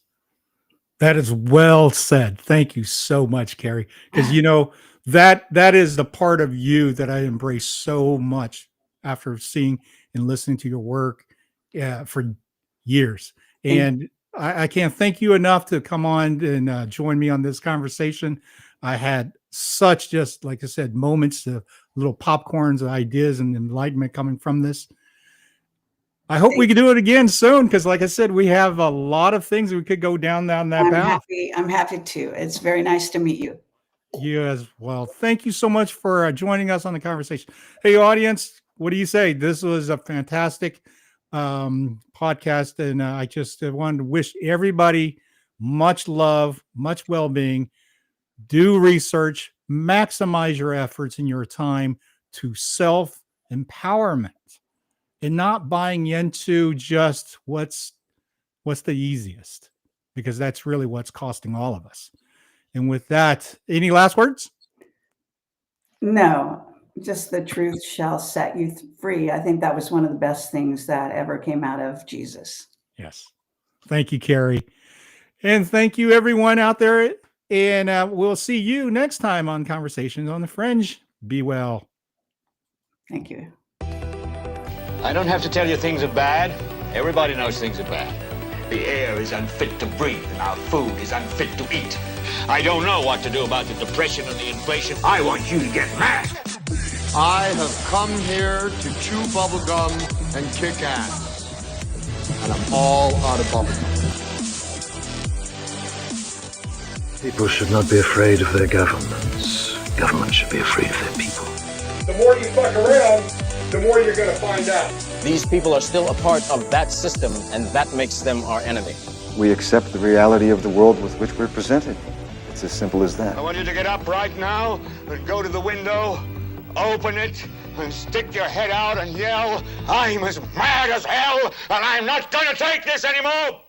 That is well said. Thank you so much, Kerry. Because, that is the part of you that I embrace so much after seeing and listening to your work for years. And I can't thank you enough to come on and join me on this conversation. I had such, just like I said, moments of little popcorns of ideas and enlightenment coming from this. I hope we can do it again soon, because like I said, we have a lot of things we could go down that path. I'm happy to. It's very nice to meet you. You as well. Thank you so much for joining us on the conversation. Hey, audience, what do you say? This was a fantastic podcast, and I just wanted to wish everybody much love, much well-being. Do research, maximize your efforts and your time to self-empowerment, and not buying into just what's the easiest, because that's really what's costing all of us. And with that, any last words? No, just the truth shall set you free. I think that was one of the best things that ever came out of Jesus. Yes. Thank you, Kerry. And thank you, everyone out there. And we'll see you next time on Conversations on the Fringe. Be well. Thank you. I don't have to tell you things are bad. Everybody knows things are bad. The air is unfit to breathe, and our food is unfit to eat. I don't know what to do about the depression and the inflation. I want you to get mad. I have come here to chew bubblegum and kick ass. And I'm all out of bubblegum. People should not be afraid of their governments. Governments should be afraid of their people. The more you fuck around, the more you're going to find out. These people are still a part of that system, and that makes them our enemy. We accept the reality of the world with which we're presented. It's as simple as that. I want you to get up right now and go to the window, open it, and stick your head out and yell, I'm as mad as hell, and I'm not going to take this anymore!